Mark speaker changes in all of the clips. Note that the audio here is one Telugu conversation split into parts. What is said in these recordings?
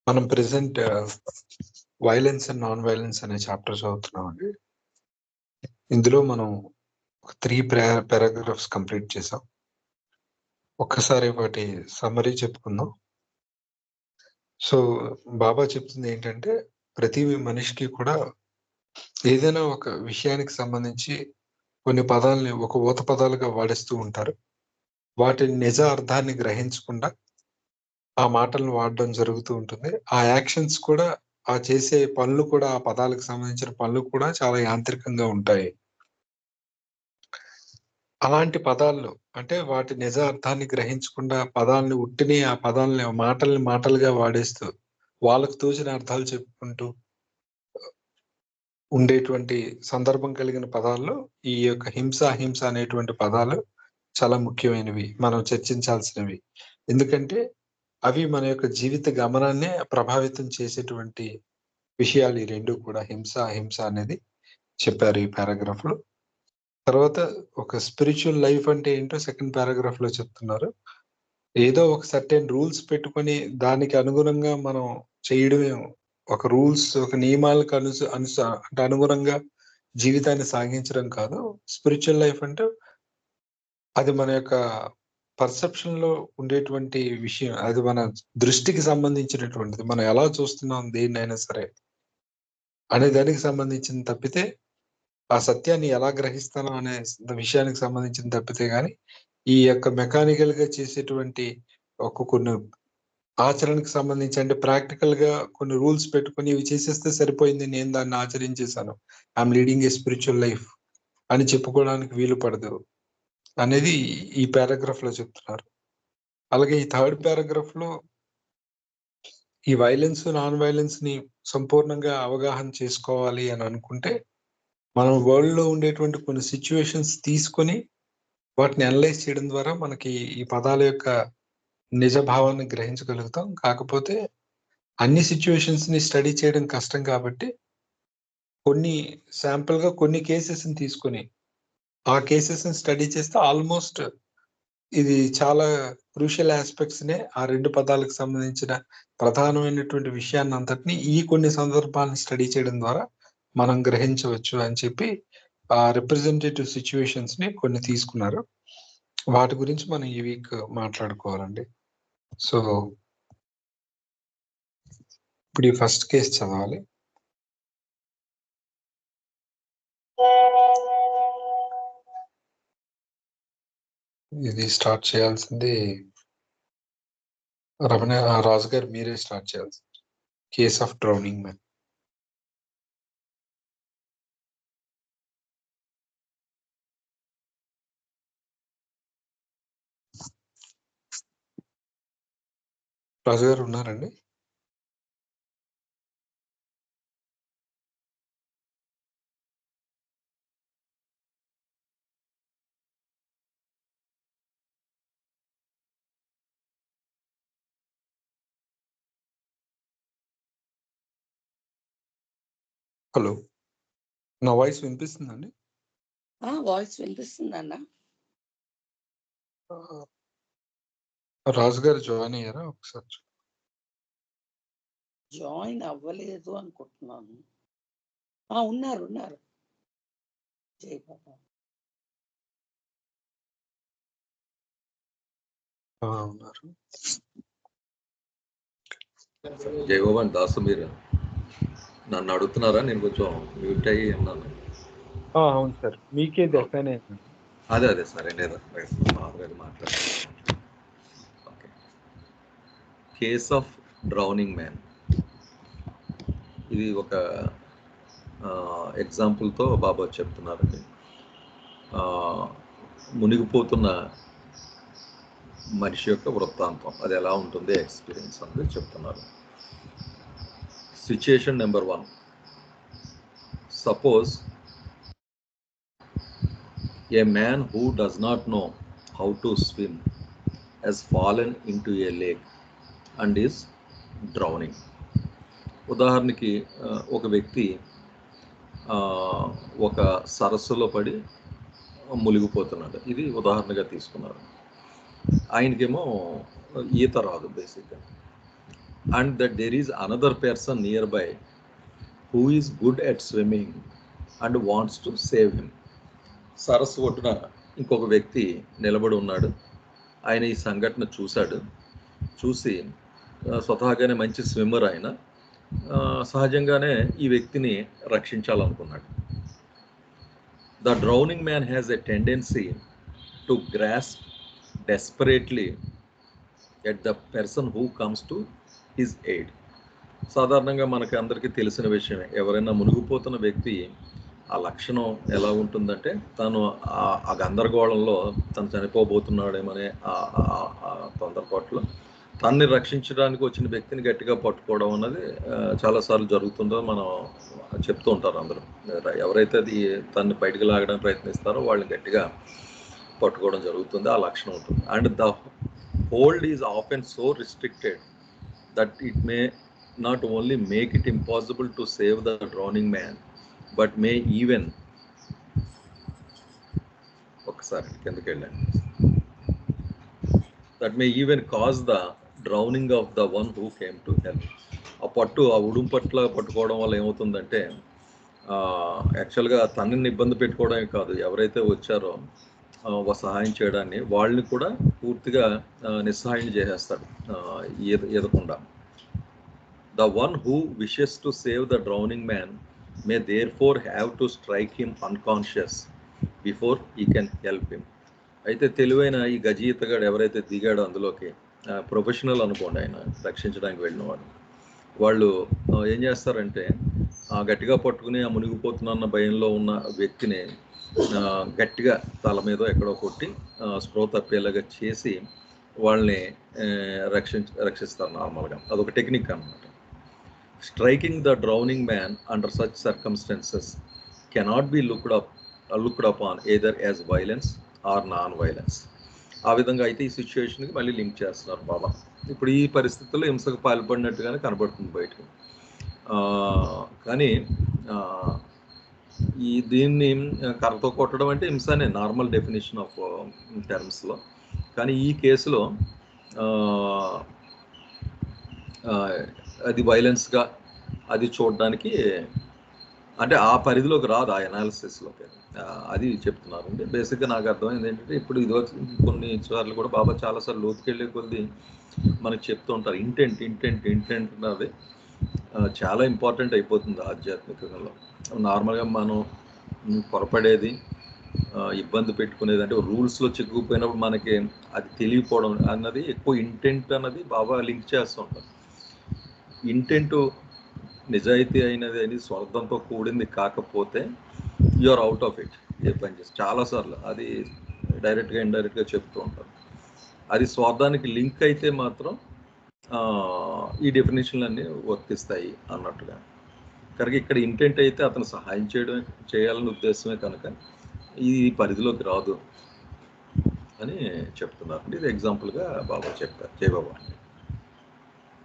Speaker 1: మనం present violence and non violence అనే చాప్టర్ చదువుతున్నామండి. ఇందులో మనం 3 పారాగ్రాఫ్స్ కంప్లీట్ చేసాం. ఒక్కసారి వాటి సమ్మరీ చెప్పుకుందాం. సో బాబా చెప్తుంది ఏంటంటే, ప్రతి మనిషికి కూడా ఏదైనా ఒక విషయానికి సంబంధించి కొన్ని పదాలని ఒక ఊత పదాలుగా వాడేస్తూ ఉంటారు. వాటి నిజ అర్థాన్ని గ్రహించకుండా ఆ మాటలను వాడడం జరుగుతూ ఉంటుంది. ఆ యాక్షన్స్ కూడా, ఆ చేసే పనులు కూడా, ఆ పదాలకు సంబంధించిన పనులు కూడా చాలా యాంత్రికంగా ఉంటాయి. అలాంటి పదాల్లో అంటే వాటి నిజ అర్థాన్ని గ్రహించకుండా పదాలను ఉట్టిని ఆ పదాలని మాటల్ని మాటలుగా వాడేస్తూ వాళ్ళకు తోచిన అర్థాలు చెప్పుకుంటూ ఉండేటువంటి సందర్భం కలిగిన పదాల్లో ఈ యొక్క హింస, అహింస అనేటువంటి పదాలు చాలా ముఖ్యమైనవి. మనం చర్చించాల్సినవి. ఎందుకంటే అవి మన యొక్క జీవిత గమనాన్నే ప్రభావితం చేసేటువంటి విషయాలు ఈ 2 కూడా. హింస, అహింస అనేది చెప్పారు ఈ పారాగ్రాఫ్‌లో. తర్వాత ఒక స్పిరిచ్యువల్ లైఫ్ అంటే ఏంటో సెకండ్ పారాగ్రాఫ్‌లో చెప్తున్నారు. ఏదో ఒక సర్టెన్ రూల్స్ పెట్టుకొని దానికి అనుగుణంగా మనం చేయడమే, ఒక రూల్స్, ఒక నియమాలకు అంటే అనుగుణంగా జీవితాన్ని సాగించడం కాదు. స్పిరిచ్యువల్ లైఫ్ అంటే అది మన యొక్క పర్సెప్షన్‌లో ఉండేటువంటి విషయం. అది మన దృష్టికి సంబంధించినటువంటిది. మనం ఎలా చూస్తున్నాం దేన్నైనా సరే అనే దానికి సంబంధించింది తప్పితే, ఆ సత్యాన్ని ఎలా గ్రహిస్తానో అనే విషయానికి సంబంధించింది తప్పితే గాని, ఈ యొక్క మెకానికల్‌గా చేసేటువంటి కొన్ని ఆచరణకు సంబంధించి అంటే ప్రాక్టికల్‌గా కొన్ని రూల్స్ పెట్టుకొని ఇవి చేసేస్తే సరిపోయింది. నేను దాన్ని ఆచరించేసాను. I'm leading a spiritual life అని చెప్పుకోవడానికి వీలు పడదు అనేది ఈ పారాగ్రాఫ్‌లో చెప్తున్నారు. అలాగే ఈ థర్డ్ పారాగ్రాఫ్‌లో ఈ వైలెన్స్, నాన్ వైలెన్స్‌ని సంపూర్ణంగా అవగాహన చేసుకోవాలి అని అనుకుంటే, మనం వరల్డ్‌లో ఉండేటువంటి కొన్ని సిట్యుయేషన్స్ తీసుకొని వాటిని అనలైజ్ చేయడం ద్వారా మనకి ఈ పదాల యొక్క నిజ భావాన్ని గ్రహించగలుగుతాం. కాకపోతే అన్ని సిట్యుయేషన్స్‌ని స్టడీ చేయడం కష్టం కాబట్టి, కొన్ని శాంపుల్‌గా కొన్ని కేసెస్‌ని తీసుకొని, ఆ కేసెస్‌ని స్టడీ చేస్తే ఆల్‌మోస్ట్ ఇది చాలా క్రూషియల్ యాస్పెక్ట్స్‌నే ఆ 2 పదాలకు సంబంధించిన ప్రధానమైనటువంటి విషయాన్నంతటిని ఈ కొన్ని సందర్భాలను స్టడీ చేయడం ద్వారా మనం గ్రహించవచ్చు అని చెప్పి, ఆ రిప్రజెంటేటివ్ సిట్యుయేషన్స్‌ని కొన్ని తీసుకున్నారు. వాటి గురించి మనం ఈ వీక్ మాట్లాడుకోవాలండి. సో ఇప్పుడు ఈ ఫస్ట్ కేస్ చదవాలి. ఇది స్టార్ట్ చేయాల్సింది రాజు గారు, మీరే స్టార్ట్ చేయాల్సింది. Case of drowning man. Raju గారు ఉన్నారండి? హలో, నా వాయిస్ వినిపిస్తుందండి?
Speaker 2: వాయిస్ వినిపిస్తుందన్న.
Speaker 1: రాజు గారు జాయిన్ అయ్యారా? ఒకసారి
Speaker 2: జాయిన్ అవ్వలేదు అనుకుంటున్నాను. ఉన్నారు జై బాబా.
Speaker 1: ఉన్నారు.
Speaker 3: జయగోవన్ దాసు, మీరు నన్ను అడుగుతున్నారా? నేను కొంచెం మ్యూట్ అయ్యి ఉన్నాను.
Speaker 1: అవును సార్, మీకే అసైన్ అయింది.
Speaker 3: అదే సరే, లేదా మాట్లాడుతున్నాను. Okay, case of drowning man. ఇది ఒక ఎగ్జాంపుల్తో బాబా చెప్తున్నారండి. మునిగిపోతున్న మనిషి యొక్క వృత్తాంతం, అది ఎలా ఉంటుంది ఎక్స్పీరియన్స్ అనేది చెప్తున్నారు. Situation number 1. Suppose a man who does not know how to swim has fallen into a lake and is drowning. ఉదాహరణకి ఒక వ్యక్తి ఒక సరస్సులో పడి మునిగిపోతున్నాడు. ఇది ఉదాహరణగా తీసుకున్నారు. ఆయనకేమో ఈత రాదు బేసిక్గా. and that there is another person nearby who is good at swimming and wants to save him. సరస్సు ఒడ్డున ఇంకొక వ్యక్తి నిలబడి ఉన్నాడు. ఆయన ఈ సంఘటన చూసి స్వతహాగానే మంచి స్విమ్మర్ ఆయన, సహజంగానే ఈ వ్యక్తిని రక్షించాలనుకున్నాడు. The drowning man has a tendency to grasp desperately at the person who comes to his aid. సాధారణంగా మనకి అందరికీ తెలిసిన విషయమే, ఎవరైనా మునిగిపోతున్న వ్యక్తి ఆ లక్షణం ఎలా ఉంటుందంటే తను ఆ గందరగోళంలో తను చనిపోబోతున్నాడేమనే ఆ తొందరపాటులో తన్ని రక్షించడానికి వచ్చిన వ్యక్తిని గట్టిగా పట్టుకోవడం అన్నది చాలాసార్లు జరుగుతుందో మనం చెప్తూ ఉంటారు అందరూ. ఎవరైతే అది తన్ని బయటకు లాగడానికి ప్రయత్నిస్తారో వాళ్ళని గట్టిగా పట్టుకోవడం జరుగుతుంది, ఆ లక్షణం ఉంటుంది. And the hold is often so restricted that it may not only make it impossible to save the drowning man but may even ఒకసారి కిందకి వెళ్ళండి that may even cause the drowning of the one who came to help. ఆ ఉడుం పట్ల పట్టుకోవడం వల్ల ఏమవుతుందంటే యాక్చువల్గా తనని ఇబ్బంది పెట్టుకోవడమే కాదు, ఎవరైతే వచ్చారో సహాయం చేయడాన్ని వాళ్ళని కూడా పూర్తిగా నిస్సహాయం చేసేస్తాడు ఎదకుండా. The one who wishes to save the drowning man may therefore have to strike him unconscious before he can help him. అయితే తెలివైన ఈ గజీతగాడు ఎవరైతే దిగాడో అందులోకి, ప్రొఫెషనల్ అనుకోండి, ఆయన రక్షించడానికి వెళ్ళిన వాళ్ళు ఏం చేస్తారంటే గట్టిగా పట్టుకుని ఆ మునిగిపోతున్న భయంలో ఉన్న వ్యక్తిని గట్టిగా తల మీద ఎక్కడో కొట్టి స్ప్రో తప్పేలాగా చేసి వాళ్ళని రక్షిస్తారు నార్మల్గా. అదొక టెక్నిక్ అన్నమాట. Striking the drowning man under such circumstances cannot be looked upon either as violence or non violence. ఆ విధంగా అయితే ఈ సిచ్యువేషన్కి మళ్ళీ లింక్ చేస్తున్నారు బాబా. ఇప్పుడు ఈ పరిస్థితుల్లో హింసకు పాల్పడినట్టుగానే కనబడుతుంది బయటకు. కానీ దీన్ని కర్రతో కొట్టడం అంటే హింసనే నార్మల్ డెఫినేషన్ ఆఫ్ టర్మ్స్లో. కానీ ఈ కేసులో అది వైలెన్స్గా అది చూడడానికి అంటే ఆ పరిధిలోకి రాదు, ఆ ఎనాలిసిస్లోకి. అది చెప్తున్నారండి. బేసిక్గా నాకు అర్థమైంది ఏంటంటే ఇప్పుడు ఇది కొన్ని సార్లు కూడా బాబా చాలాసార్లు లోతుకెళ్ళే కొద్ది మనకు చెప్తూ ఉంటారు ఇంటెంట్ అన్నది చాలా ఇంపార్టెంట్ అయిపోతుంది ఆధ్యాత్మికంలో. నార్మల్గా మనం పొరపడేది, ఇబ్బంది పెట్టుకునేది అంటే రూల్స్లో చిక్కుకుపోయినప్పుడు మనకి అది తెలియకపోవడం అన్నది ఎక్కువ. ఇంటెంట్ అన్నది బాబా లింక్ చేస్తూ ఉంటారు. ఇంటెంట్ నిజాయితీ అయినది అని స్వార్థంతో కూడింది కాకపోతే యూఆర్ అవుట్ ఆఫ్ ఇట్. ఏ పని చేసి చాలాసార్లు అది డైరెక్ట్గా ఇండైరెక్ట్గా చెప్తూ ఉంటారు. అది స్వార్థానికి లింక్ అయితే మాత్రం ఈ డెఫినేషన్లు అన్నీ వర్తిస్తాయి అన్నట్టుగా. కనుక ఇక్కడ ఇంటెంట్ అయితే అతను సహాయం చేయాలని ఉద్దేశమే కనుక ఈ పరిధిలోకి రాదు అని చెప్తున్నారు. ఇది ఎగ్జాంపుల్గా బాబా చెప్పారు, జయబాబా.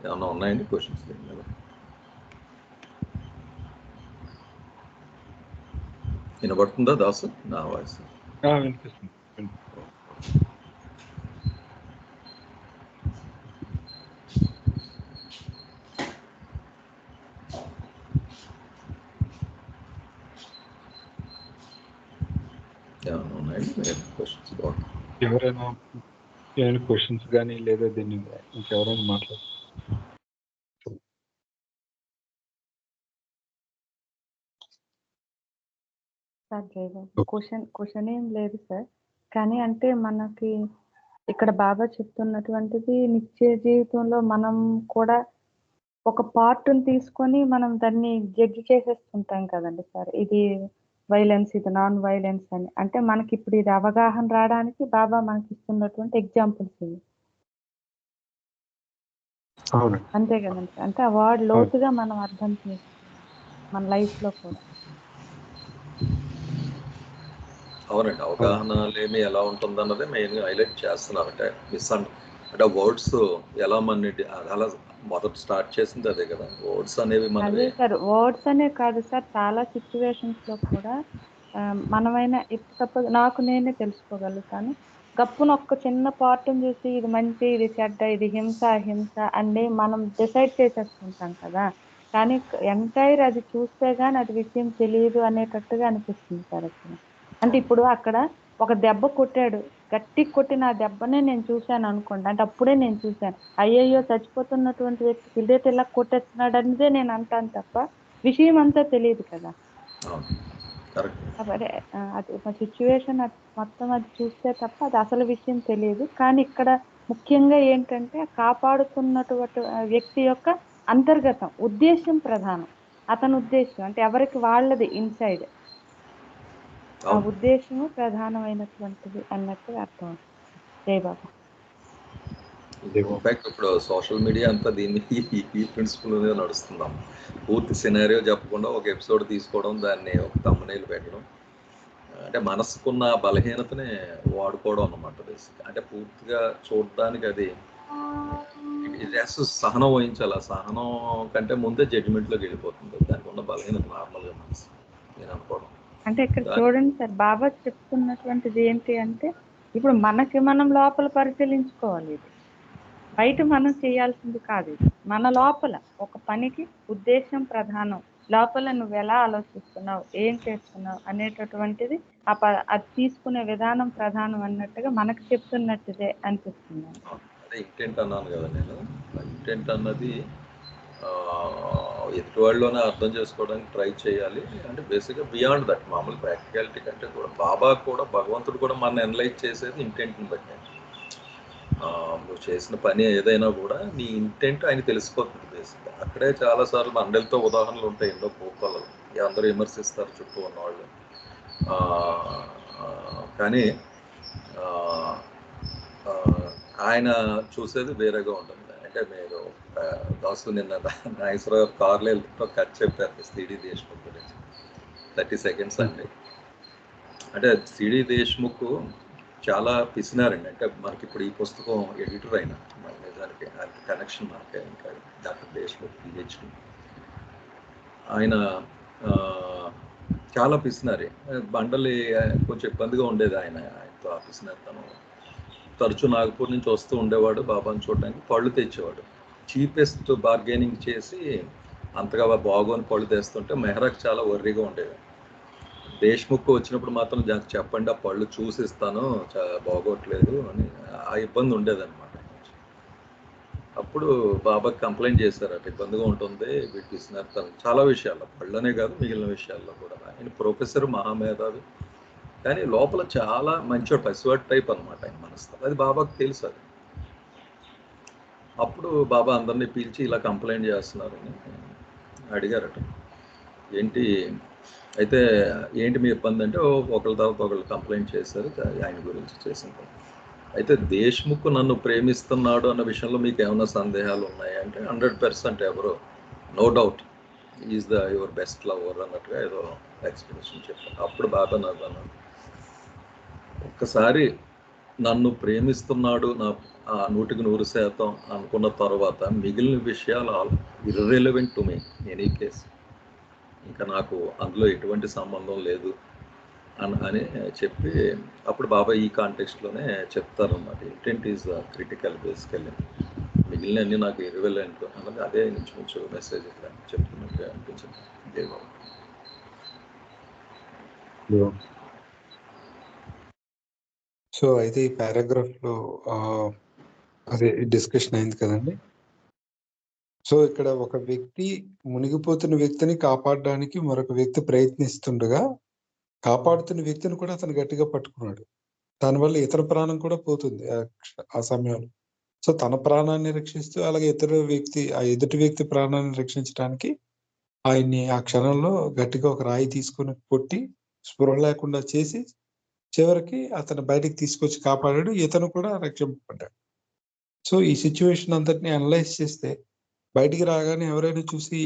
Speaker 3: ఏమన్నా ఉన్నాయండి క్వశ్చన్స్? వినబడుతుందా దాసు నా వాయిస్?
Speaker 1: వినిపిస్తుంది. ఎవరైనా క్వశ్చన్స్ కానీ లేదా దీన్ని ఇంకెవరైనా మాట్లాడు?
Speaker 4: సార్ జయబాబు, క్వశ్చన్ ఏం లేదు సార్. కానీ అంటే మనకి ఇక్కడ బాబా చెప్తున్నటువంటిది నిత్య జీవితంలో మనం కూడా ఒక పార్ట్ని తీసుకొని మనం దాన్ని జడ్జి చేసేస్తుంటాం కదండి సార్. ఇది వైలెన్స్, ఇది నాన్ వైలెన్స్ అని. అంటే మనకి ఇప్పుడు ఇది అవగాహన రావడానికి బాబా మనకి ఇస్తున్నటువంటి ఎగ్జాంపుల్స్ ఇవి. అంతే కదండి సార్. అంటే ఆ వర్డ్ లోతుగా మనం అర్థం చేస్తాం మన లైఫ్లో కూడా.
Speaker 3: అవునండి, అవగాహన లేని ఎలా ఉంటుందన్నదే మెయిన్గా హైలైట్ చేస్తున్నారు. అంటే వర్డ్స్ ఎలా అలా మొదట స్టార్ట్ చేసింది అదే కదా. వర్డ్స్ అనేవి
Speaker 4: అదే సార్, వర్డ్స్ అనే కాదు సార్, చాలా సిచ్యువేషన్స్ లో కూడా మనమైనా ఇప్పుడు సపోజ్ నాకు నేనే తెలుసుకోగలుగుతాను, గప్పున ఒక్క చిన్న పార్ట్ని చూసి ఇది మంచి, ఇది చెడ్డ, ఇది హింస, అహింస అని మనం డిసైడ్ చేసేసుకుంటాం కదా. కానీ ఎంటైర్ అది చూస్తే గానీ అది విషయం తెలియదు అనేటట్టుగా అనిపిస్తుంది సార్ అక్కడ. అంటే ఇప్పుడు అక్కడ ఒక దెబ్బ కొట్టాడు, గట్టిగా కొట్టిన ఆ దెబ్బనే నేను చూశాను అనుకోండి, అంటే అప్పుడే నేను చూశాను, అయ్యయ్యో చచ్చిపోతున్నటువంటి వ్యక్తి ఇదేటి ఇలా కొట్టేస్తున్నాడు అనేదే నేను అంటాను తప్ప విషయం అంతా తెలియదు కదా.
Speaker 3: కరెక్ట్.
Speaker 4: అది ఒక సిచ్యువేషన్ మొత్తం అది చూస్తే తప్ప అది అసలు విషయం తెలియదు. కానీ ఇక్కడ ముఖ్యంగా ఏంటంటే కాపాడుతున్నటువంటి వ్యక్తి యొక్క అంతర్గతం ఉద్దేశం ప్రధానం. అతని ఉద్దేశం అంటే ఎవరికి వాళ్ళది ఇన్సైడ్ ఆ ఉద్దేశము ప్రధానమైనటువంటిది అన్నట్టుగా అర్థం. జై బాబా.
Speaker 3: ఇన్ఫాక్ట్ ఇప్పుడు సోషల్ మీడియా అంతా దీన్ని ఈ ప్రిన్సిపల్ మీద నడుస్తున్నాం. పూర్తి సినారియో చెప్పకుండా ఒక ఎపిసోడ్ తీసుకోవడం, దాన్ని ఒక thumbnail పెట్టడం, అంటే మనసుకున్న బలహీనతని వాడుకోవడం అన్నమాట బేసిక్. అంటే పూర్తిగా చూడడానికి అది సహనం వహించాలి. ఆ సహనం కంటే ముందే జడ్జిమెంట్లోకి వెళ్ళిపోతుంది. దానికి ఉన్న బలహీనత నార్మల్గా మనసు నేను అనుకోవడం.
Speaker 4: అంటే ఇక్కడ చూడండి సార్, బాబా చెప్తున్నటువంటిది ఏంటి అంటే ఇప్పుడు మనకి మనం లోపల పరిశీలించుకోవాలి. ఇది బయట మనం చేయాల్సింది కాదు. ఇది మన లోపల ఒక పనికి ఉద్దేశం ప్రధానం. లోపల నువ్వు ఎలా ఆలోచిస్తున్నావు, ఏం చేస్తున్నావు అనేటటువంటిది అది తీసుకునే విధానం ప్రధానం అన్నట్టుగా మనకు చెప్తున్నట్టుదే అనిపిస్తుంది.
Speaker 3: అదే ఇంటెంట్ అన్నాను కదా నేను. ఇంటెంట్ అన్నది ఎదుటి వాళ్ళలోనే అర్థం చేసుకోవడానికి ట్రై చేయాలి. అంటే బేసిక్గా బియాండ్ దట్ మామూలు ప్రాక్టికాలిటీ కంటే కూడా బాబా కూడా భగవంతుడు కూడా మన ఎనలైజ్ చేసేది ఇంటెంట్ని బట్టి. నువ్వు చేసిన పని ఏదైనా కూడా నీ ఇంటెంట్ ఆయన తెలిసిపోతుంది బేసిక్గా. అక్కడే చాలాసార్లు మండలితో ఉదాహరణలు ఉంటాయి ఎన్నో కోపాలు, అందరూ విమర్శిస్తారు చుట్టూ ఉన్నవాళ్ళు. కానీ ఆయన చూసేది వేరేగా ఉంటుంది. అంటే మీరు దాసు నిన్న నాగేశ్వరరావు కార్లో వెళ్తుంటే కట్ చెప్పారు సిడి దేశ్ముఖ్ గురించి. 30 సెకండ్స్ అండి. అంటే సిడి దేశ్ముఖ్ చాలా పిసినారండి. అంటే మనకి ఇప్పుడు ఈ పుస్తకం ఎడిటర్ అయినా నిజానికి ఆయనకి కనెక్షన్ మనకే ఇంకా డాక్టర్ దేశ్ముఖ్ పిహెచ్డి. ఆయన చాలా పిసినారి. బండలి కొంచెం ఇబ్బందిగా ఉండేది ఆయనతో ఆ పిసినారితనం. తరచూ నాగపూర్ నుంచి వస్తూ ఉండేవాడు బాబాని చూడడానికి. పళ్ళు తెచ్చేవాడు. చీపెస్ట్ బార్గెనింగ్ చేసి అంతగా బాగోని పళ్ళు తెస్తుంటే మెహరాకి చాలా వర్రీగా ఉండేది. దేశ్ముఖ్ వచ్చినప్పుడు మాత్రం చెప్పండి, ఆ పళ్ళు చూసిస్తాను, బాగోట్లేదు అని ఆ ఇబ్బంది ఉండేదన్నమాట. అప్పుడు బాబాకి కంప్లైంట్ చేశారు, అటు ఇబ్బందిగా ఉంటుంది వీటికి ఇస్తున్నారు చాలా విషయాల్లో, పళ్ళనే కాదు మిగిలిన విషయాల్లో కూడా. ఆయన ప్రొఫెసర్, మహామేధావి, కానీ లోపల చాలా మంచి పసివాడి టైప్ అనమాట ఆయన మనసు. అది బాబాకు తెలుసు. అది అప్పుడు బాబా అందరినీ పిలిచి ఇలా కంప్లైంట్ చేస్తున్నారని అడిగారట. ఏంటి అయితే ఏంటి మీ ఇబ్బంది అంటే, ఒకళ్ళ తర్వాత ఒకళ్ళు కంప్లైంట్ చేశారు ఆయన గురించి చేసిన. అయితే దేశ్ముఖ్ నన్ను ప్రేమిస్తున్నాడు అన్న విషయంలో మీకు ఏమైనా సందేహాలు ఉన్నాయంటే 100% ఎవరు, no doubt is your best lover అన్నట్టుగా ఏదో ఎక్స్ప్లెనేషన్ చెప్పారు. అప్పుడు బాబా నన్ను ఒక్కసారి నన్ను ప్రేమిస్తున్నాడు నా 100% అనుకున్న తర్వాత మిగిలిన విషయాలు irrelevant to me any case, ఇంకా నాకు అందులో ఎటువంటి సంబంధం లేదు అని చెప్పి అప్పుడు బాబా ఈ కాంటెక్స్ట్లోనే చెప్తారన్నమాట. ఇంటెంట్ ఈజ్ క్రిటికల్ బేసికల్లీ, మిగిలిన అన్ని నాకు ఇర్రెలవెంట్ అన్నది అదే నుంచి మెసేజ్ ఇక్కడ చెప్తున్నట్టు అనిపించింది. జై బాబా.
Speaker 1: సో అయితే ఈ పారాగ్రాఫ్ లో అదే డిస్కషన్ అయింది కదండి. సో ఇక్కడ ఒక వ్యక్తి మునిగిపోతున్న వ్యక్తిని కాపాడడానికి మరొక వ్యక్తి ప్రయత్నిస్తుండగా కాపాడుతున్న వ్యక్తిని కూడా అతను గట్టిగా పట్టుకున్నాడు. దానివల్ల ఇతర ప్రాణం కూడా పోతుంది ఆ సమయంలో. సో తన ప్రాణాన్ని రక్షిస్తూ అలాగే ఆ ఎదుటి వ్యక్తి ప్రాణాన్ని రక్షించడానికి ఆయన్ని ఆ క్షణంలో గట్టిగా ఒక రాయి తీసుకొని కొట్టి స్పృహ లేకుండా చేసి చివరికి అతను బయటికి తీసుకొచ్చి కాపాడాడు. ఇతను కూడా రక్షింపబడ్డాడు. సో ఈ సిచ్యువేషన్ అంతటిని అనలైజ్ చేస్తే బయటికి రాగానే ఎవరైనా చూసి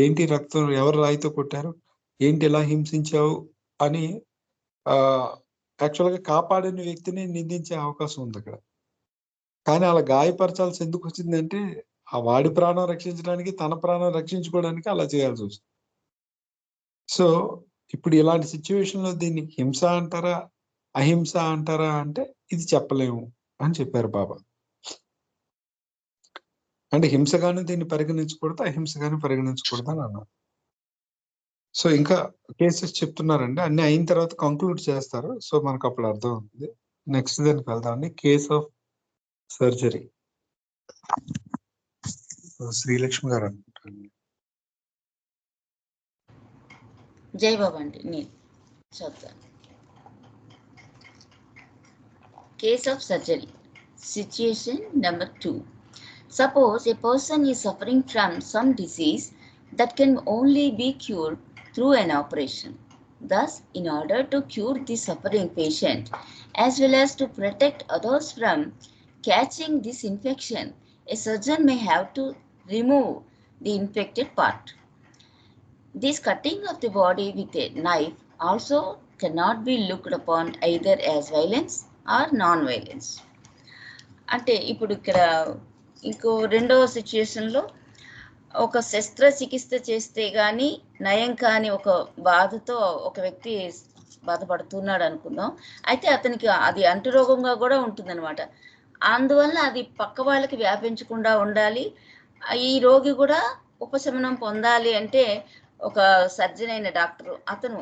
Speaker 1: ఏంటి రక్తం, ఎవరు రాయితో కొట్టారు, ఏంటి ఎలా హింసించావు అని యాక్చువల్గా కాపాడిన వ్యక్తిని నిందించే అవకాశం ఉంది అక్కడ. కానీ అలా గాయపరచాల్సి ఎందుకు వచ్చిందంటే ఆ వాడి ప్రాణం రక్షించడానికి, తన ప్రాణం రక్షించుకోవడానికి అలా చేయాల్సి వస్తుంది. సో ఇప్పుడు ఇలాంటి సిచ్యువేషన్ లో దీన్ని హింస అంటారా అహింస అంటారా అంటే ఇది చెప్పలేము అని చెప్పారు బాబా. అంటే హింసగాను దీన్ని పరిగణించకూడదు, అహింసగాను పరిగణించకూడదు అని అన్నారు. సో ఇంకా కేసెస్ చెప్తున్నారండి, అన్ని అయిన తర్వాత కంక్లూడ్ చేస్తారు. సో మనకు అప్పుడు అర్థం అవుతుంది. నెక్స్ట్ దానికి వెళ్దామండి. Case of surgery. శ్రీలక్ష్మి గారు అనుకుంటారు.
Speaker 5: జై బాబా అండి, నేను చదువుతాను. Case of surgery. Situation number 2. Suppose a person is suffering from some disease that can only be cured through an operation. Thus, in order to cure the suffering patient as well as to protect others from catching this infection, a surgeon may have to remove the infected part. This cutting of the body with a knife also cannot be looked upon either as violence or non-violence. అంటే ఇప్పుడు ఇక్కడ ఇంకో రెండవ సిచ్యుయేషన్లో ఒక శస్త్రచికిత్స చేస్తే కానీ నయం కాని ఒక బాధతో ఒక వ్యక్తి బాధపడుతున్నాడు అనుకుందాం. అయితే అతనికి అది అంటురోగంగా కూడా ఉంటుందన్నమాట. అందువల్ల అది పక్క వాళ్ళకి వ్యాపించకుండా ఉండాలి. ఈ రోగి కూడా ఉపశమనం పొందాలి అంటే ఒక సర్జన్ అయిన డాక్టర్ అతను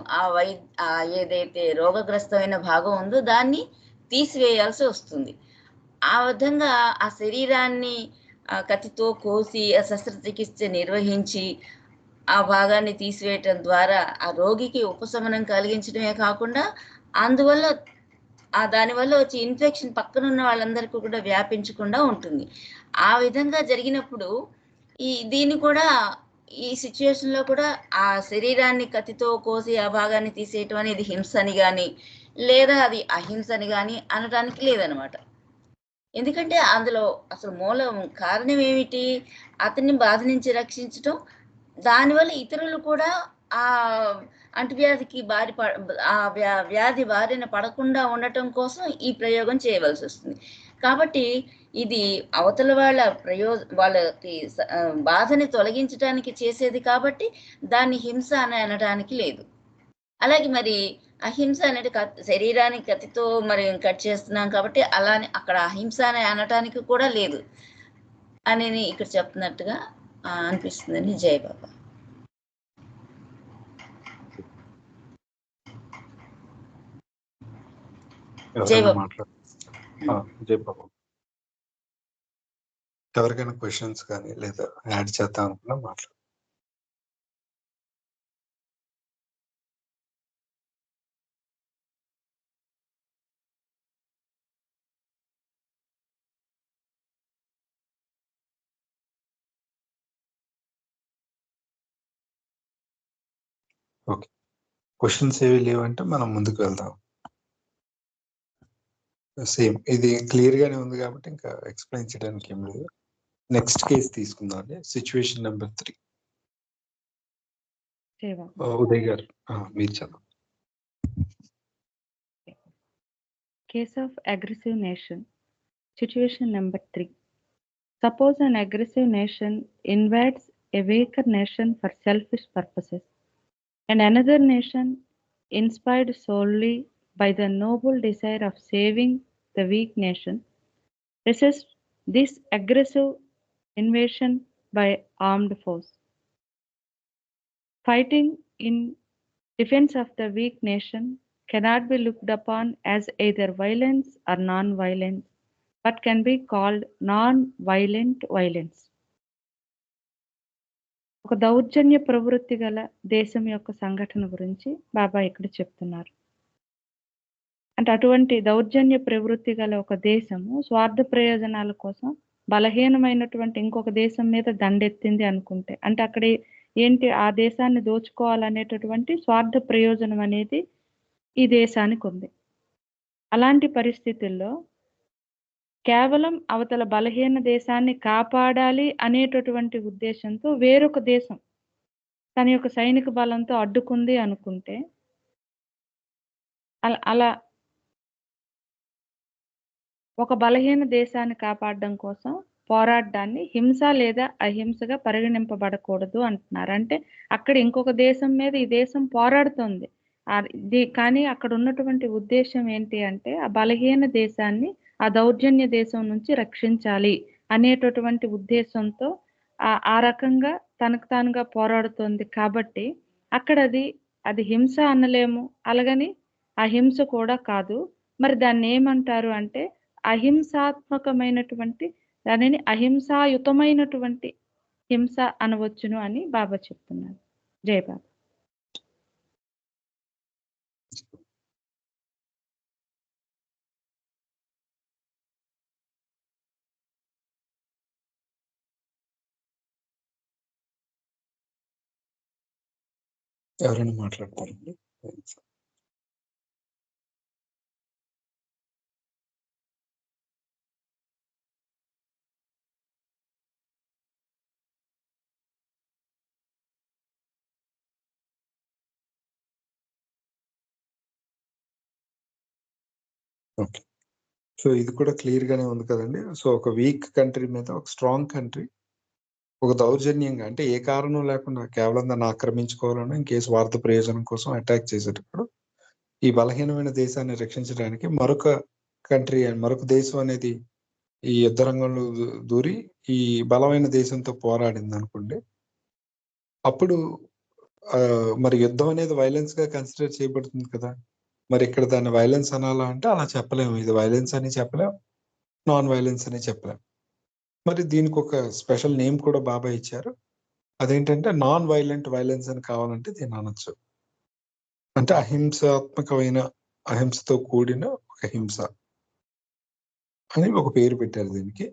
Speaker 5: ఆ ఏదైతే రోగగ్రస్తమైన భాగం ఉందో దాన్ని తీసివేయాల్సి వస్తుంది. ఆ విధంగా ఆ శరీరాన్ని కత్తితో కోసి ఆ శస్త్రచికిత్స నిర్వహించి ఆ భాగాన్ని తీసివేయటం ద్వారా ఆ రోగికి ఉపశమనం కలిగించడమే కాకుండా అందువల్ల దానివల్ల వచ్చే ఇన్ఫెక్షన్ పక్కనున్న వాళ్ళందరికీ కూడా వ్యాపించకుండా ఉంటుంది. ఆ విధంగా జరిగినప్పుడు దీన్ని కూడా ఈ సిచ్యుయేషన్లో కూడా ఆ శరీరాన్ని కత్తితో కోసి ఆ భాగాన్ని తీసేయటం అనేది హింస అని కానీ లేదా అది అహింస అని కానీ అనడానికి లేదనమాట. ఎందుకంటే అందులో అసలు మూలం కారణం ఏమిటి? అతన్ని బాధ నుంచి రక్షించటం, దానివల్ల ఇతరులు కూడా ఆ అంటువ్యాధికి వ్యాధి బారిన పడకుండా ఉండటం కోసం ఈ ప్రయోగం చేయవలసి వస్తుంది. కాబట్టి ఇది అవతల వాళ్ళకి బాధని తొలగించడానికి చేసేది కాబట్టి దాన్ని హింస అని అనడానికి లేదు. అలాగే మరి అహింస అనేది శరీరానికి కత్తితో మరి కట్ చేస్తున్నాం కాబట్టి అలానే అక్కడ అహింస అని అనటానికి కూడా లేదు అని ఇక్కడ చెప్తున్నట్టుగా అనిపిస్తుందని. జై బాబా. జై బాబా.
Speaker 1: జై బాబా. ఎవరికైనా క్వశ్చన్స్ కానీ లేదా యాడ్ చేద్దాం అనుకున్నా మాట్లాడు. ఓకే, క్వశ్చన్స్ ఏవి లేవంటే మనం ముందుకు వెళ్దాం. సేమ్ ఇది క్లియర్ గానే ఉంది కాబట్టి ఇంకా ఎక్స్ప్లెయిన్ చేయడానికి ఏం లేదు. నెక్స్ట్ కేసు తీసుకుందాం అండి. Situation number 3. ఉదయ్ గారు మీరు చదవండి.
Speaker 4: Case of aggressive nation. Situation number 3. Suppose an aggressive nation invades a weaker nation for selfish purposes, and another nation, inspired solely by the noble desire of saving the weak nation, resists this aggressive invasion by armed force. Fighting in defense of the weak nation cannot be looked upon as either violence or non-violence, but can be called non-violent violence. ఒక దౌర్జన్య ప్రవృత్తి గల దేశం యొక్క సంఘటన గురించి బాబా ఇక్కడ చెప్తున్నారు. అంటే అటువంటి దౌర్జన్య ప్రవృత్తి గల ఒక దేశము స్వార్థ ప్రయోజనాల కోసం బలహీనమైనటువంటి ఇంకొక దేశం మీద దండెత్తింది అనుకుంటే, అంటే అక్కడ ఏంటి, ఆ దేశాన్ని దోచుకోవాలనేటటువంటి స్వార్థ ప్రయోజనం అనేది ఈ దేశానికి ఉంది. అలాంటి పరిస్థితుల్లో కేవలం అవతల బలహీన దేశాన్ని కాపాడాలి అనేటటువంటి ఉద్దేశంతో వేరొక దేశం తన యొక్క సైనిక బలంతో అడ్డుకుంది అనుకుంటే, అలా ఒక బలహీన దేశాన్ని కాపాడడం కోసం పోరాటాన్ని హింస లేదా అహింసగా పరిగణింపబడకూడదు అంటున్నారు. అంటే అక్కడ ఇంకొక దేశం మీద ఈ దేశం పోరాడుతుంది, కానీ అక్కడ ఉన్నటువంటి ఉద్దేశం ఏంటి అంటే ఆ బలహీన దేశాన్ని ఆ దౌర్జన్య దేశం నుంచి రక్షించాలి అనేటటువంటి ఉద్దేశంతో ఆ రకంగా తనకు తానుగా పోరాడుతోంది కాబట్టి అక్కడ అది హింస అనలేము, అలాగని అహింస కూడా కాదు. మరి దాన్ని ఏమంటారు అంటే అహింసాత్మకమైనటువంటి దానిని అహింసాయుతమైనటువంటి హింస అనవచ్చును అని బాబా చెప్తున్నారు. జై బాబా.
Speaker 1: ఎవరైనా మాట్లాడతారండి? ఓకే. సో ఇది కూడా క్లియర్ గానే ఉంది కదండి. సో ఒక వీక్ కంట్రీ మీద ఒక స్ట్రాంగ్ కంట్రీ ఒక దౌర్జన్యంగా అంటే ఏ కారణం లేకుండా కేవలం దాన్ని ఆక్రమించుకోవాలని ఇంకే స్వార్థ ప్రయోజనం కోసం అటాక్ చేసేటప్పుడు ఈ బలహీనమైన దేశాన్ని రక్షించడానికి మరొక కంట్రీ మరొక దేశం అనేది ఈ యుద్ధ రంగంలో దూరి ఈ బలమైన దేశంతో పోరాడింది అనుకోండి, అప్పుడు మరి యుద్ధం అనేది వైలెన్స్ గా కన్సిడర్ చేయబడుతుంది కదా. మరి ఇక్కడ దాన్ని వైలెన్స్ అనాలా అంటే అలా చెప్పలేము. ఇది వైలెన్స్ అని చెప్పలేం, నాన్ వైలెన్స్ అని చెప్పలేం. మరి దీనికి ఒక స్పెషల్ నేమ్ కూడా బాబా ఇచ్చారు. అదేంటంటే నాన్ వైలెంట్ వైలెన్స్ అని కావాలంటే దీన్ని అనొచ్చు. అంటే అహింసాత్మకమైన అహింసతో కూడిన ఒక హింస అని ఒక పేరు పెట్టారు దీనికి.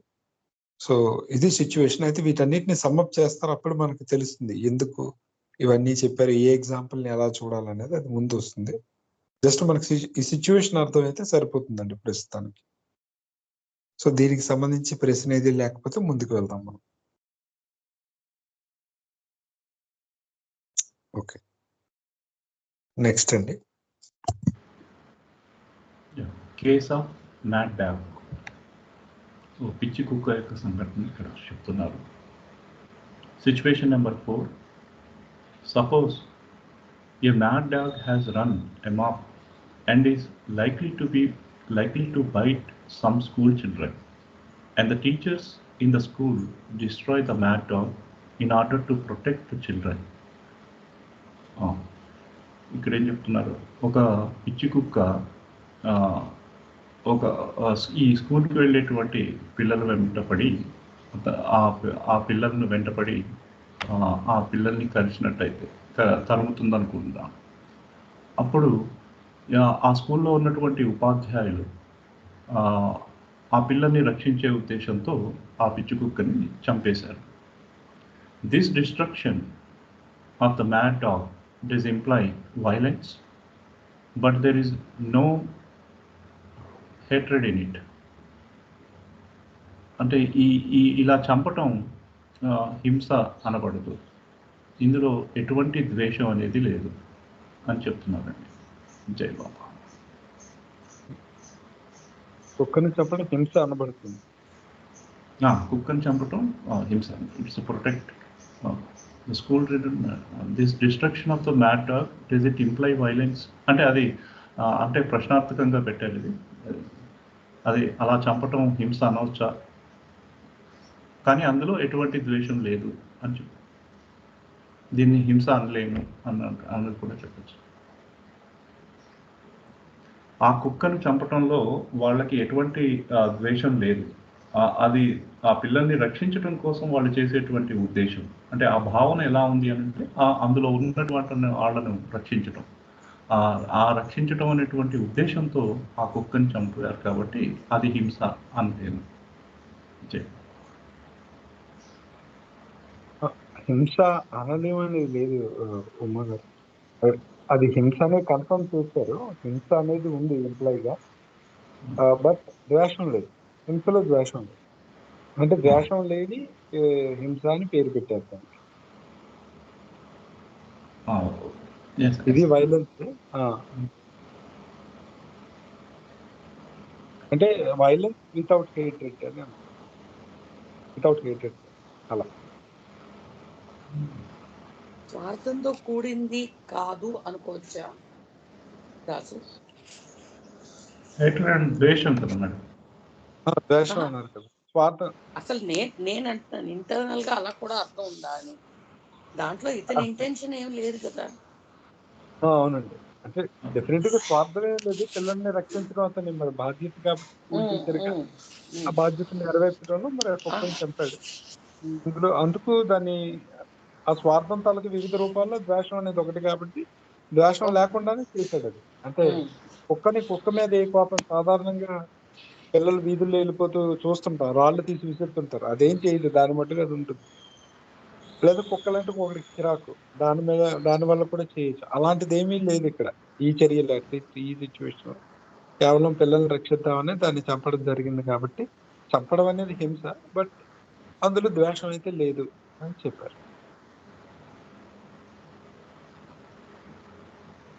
Speaker 1: సో ఇది సిచ్యువేషన్. అయితే వీటన్నిటిని సమ్మప్ చేస్తారు, అప్పుడు మనకు తెలుస్తుంది ఎందుకు ఇవన్నీ చెప్పారు, ఏ ఎగ్జాంపుల్ ని ఎలా చూడాలనేది అది ముందు వస్తుంది. జస్ట్ మనకి ఈ సిచ్యువేషన్ అర్థమైతే సరిపోతుందండి ప్రస్తుతానికి. సో దీనికి సంబంధించి ప్రశ్న ఏది లేకపోతే ముందుకు వెళ్దాం మనం. ఓకే, నెక్స్ట్ అండి.
Speaker 6: కేస్ ఆఫ్ మ్యాడ్ డాగ్, పిచ్చి కుక్క యొక్క సంఘటన ఇక్కడ చెప్తున్నారు. Situation number 4. Suppose a mad dog has run amok and is likely to bite some school children, and the teachers in the school destroy the mad dog in order to protect the children. ఇక్కడ ఏం చెప్తున్నారు, ఒక పిచ్చి కుక్క ఈ స్కూల్కి వెళ్ళేటువంటి పిల్లల వెంటపడి ఆ పిల్లలను వెంటపడి ఆ పిల్లల్ని కలిసినట్టయితే తరుముతుందనుకుందాం. అప్పుడు ఆ స్కూల్లో ఉన్నటువంటి ఉపాధ్యాయులు ఆ పిల్లల్ని రక్షించే ఉద్దేశంతో ఆ పిచ్చి కుక్కని చంపేశారు. This destruction of the mad dog does imply violence, but there is no hatred in it. అంటే ఇలా చంపటం హింస అనబడదు, ఇందులో ఎటువంటి ద్వేషం అనేది లేదు అని చెప్తున్నారండి. జై బాబా.
Speaker 1: కుక్కని చంపడం హింస అనబడుతుంది.
Speaker 6: కుక్కని చంపటం హింస. It's protect the school written this destruction of the mad dog, does it imply violence? అంటే అది అంటే ప్రశ్నార్థకంగా పెట్టారు. ఇది అది అలా చంపటం హింస అనవచ్చా? కానీ అందులో ఎటువంటి ద్వేషం లేదు అని చెప్పి దీన్ని హింస అనలేము అన్నది కూడా చెప్పచ్చు. ఆ కుక్కను చంపటంలో వాళ్ళకి ఎటువంటి ద్వేషం లేదు. అది ఆ పిల్లల్ని రక్షించడం కోసం వాళ్ళు చేసేటువంటి ఉద్దేశం, అంటే ఆ భావన ఎలా ఉంది అంటే అందులో ఉన్నటువంటి వాళ్ళను రక్షించటం, ఆ రక్షించటం అనేటువంటి ఉద్దేశంతో ఆ కుక్కని చంపారు కాబట్టి అది హింస అనలేము.
Speaker 1: హింస అనలేమనేది లేదు ఉమ్మ గారు. అది హింస అనేది కన్ఫర్మ్ చేశారు, హింస అనేది ఉంది ఎంప్లాయ్గా, బట్ ద్వేషం లేదు. హింసలో ద్వేషం లేదు, అంటే ద్వేషం లేని హింస అని పేరు పెట్టారు దానికి. ఇది వైలెన్స్, అంటే వైలెన్స్ వితౌట్ హేట్రెడ్ అని అంటారు. వితౌట్ హేట్రెడ్ అలా
Speaker 2: స్వార్థంతో కూడింది కాదు అనుకోవచ్చా? రాజు
Speaker 6: హేట్రెడ్ అండ్ ద్వేషం కదా మేడం.
Speaker 1: ద్వేషం అన్నారు కదా, స్వార్థం.
Speaker 2: అసలు నేను అంటున్నాను ఇంటర్నల్ గా అలా కూడా అర్థం ఉందా అని. దాంట్లో ఇతని ఇంటెన్షన్ ఏం లేదు కదా.
Speaker 1: అవునండి, అంటే డెఫినెట్ గా స్వార్థమే లేదు. పిల్లల్ని రక్షించడం అతని మరి బాధ్యత కాబట్టి స్కూల్ టీచర్ గా ఆ బాధ్యత నెరవేర్చడంలో మరి కుక్కని చంపాడు. అందుకు దాన్ని ఆ స్వార్థం తాలూకు వివిధ రూపాల్లో ద్వేషం అనేది ఒకటి కాబట్టి ద్వేషం లేకుండానే చేశాడు అది. అంటే కుక్క మీద ఏ కోపం, సాధారణంగా పిల్లలు వీధుల్లో వెళ్ళిపోతూ చూస్తుంటారు, రాళ్ళు తీసి విసురుతుంటారు, అదేం చేయదు, దాని మట్టుగా అది ఉంటుంది. లేదా కుక్కలంటే ఒకరికి చిరాకు, దాని వల్ల కూడా చేయొచ్చు. అలాంటిది ఏమీ లేదు ఇక్కడ ఈ చర్యలు. అట్లీస్ట్ ఈ సిచ్యువేషన్ లో కేవలం పిల్లల్ని రక్షిద్దామని దాన్ని చంపడం జరిగింది కాబట్టి, చంపడం అనేది హింస, బట్ అందులో ద్వేషం అయితే లేదు అని చెప్పారు.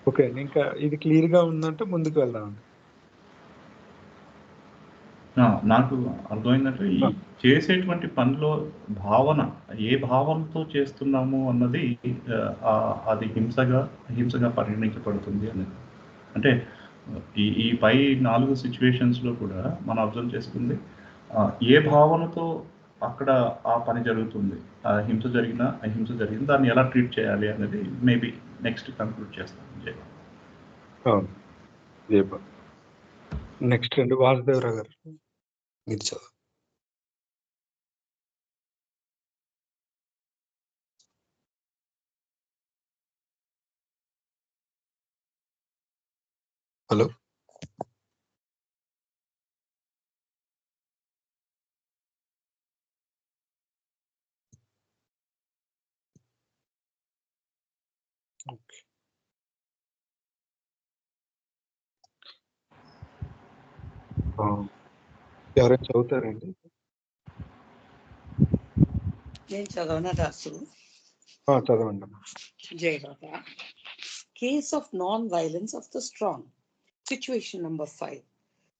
Speaker 1: ఓకే అండి, ఇంకా ఇది క్లియర్ గా ఉందంటే ముందుకు వెళ్దామండి.
Speaker 6: నాకు అర్థమైందంటే ఈ చేసేటువంటి పనిలో భావన, ఏ భావనతో చేస్తున్నాము అన్నది అది హింసగా పరిగణించబడుతుంది అనేది. అంటే ఈ పై 4 సిచ్యువేషన్స్లో కూడా మనం అబ్జర్వ్ చేసుకుంది ఏ భావనతో అక్కడ ఆ పని జరుగుతుంది, ఆ హింస జరిగినా అహింస జరిగింది, దాన్ని ఎలా ట్రీట్ చేయాలి అనేది మేబీ నెక్స్ట్ కంక్లూడ్ చేస్తాం.
Speaker 1: నెక్స్ట్ అండి వాసుదేవరావు గారు మీరు చదువు. హలో, ఎవరైనా చదువుతారండి?
Speaker 2: నేను చదవనా రాసు?
Speaker 1: చదవండి.
Speaker 2: జై బాబా. Case of non-violence of the strong. Situation number 5.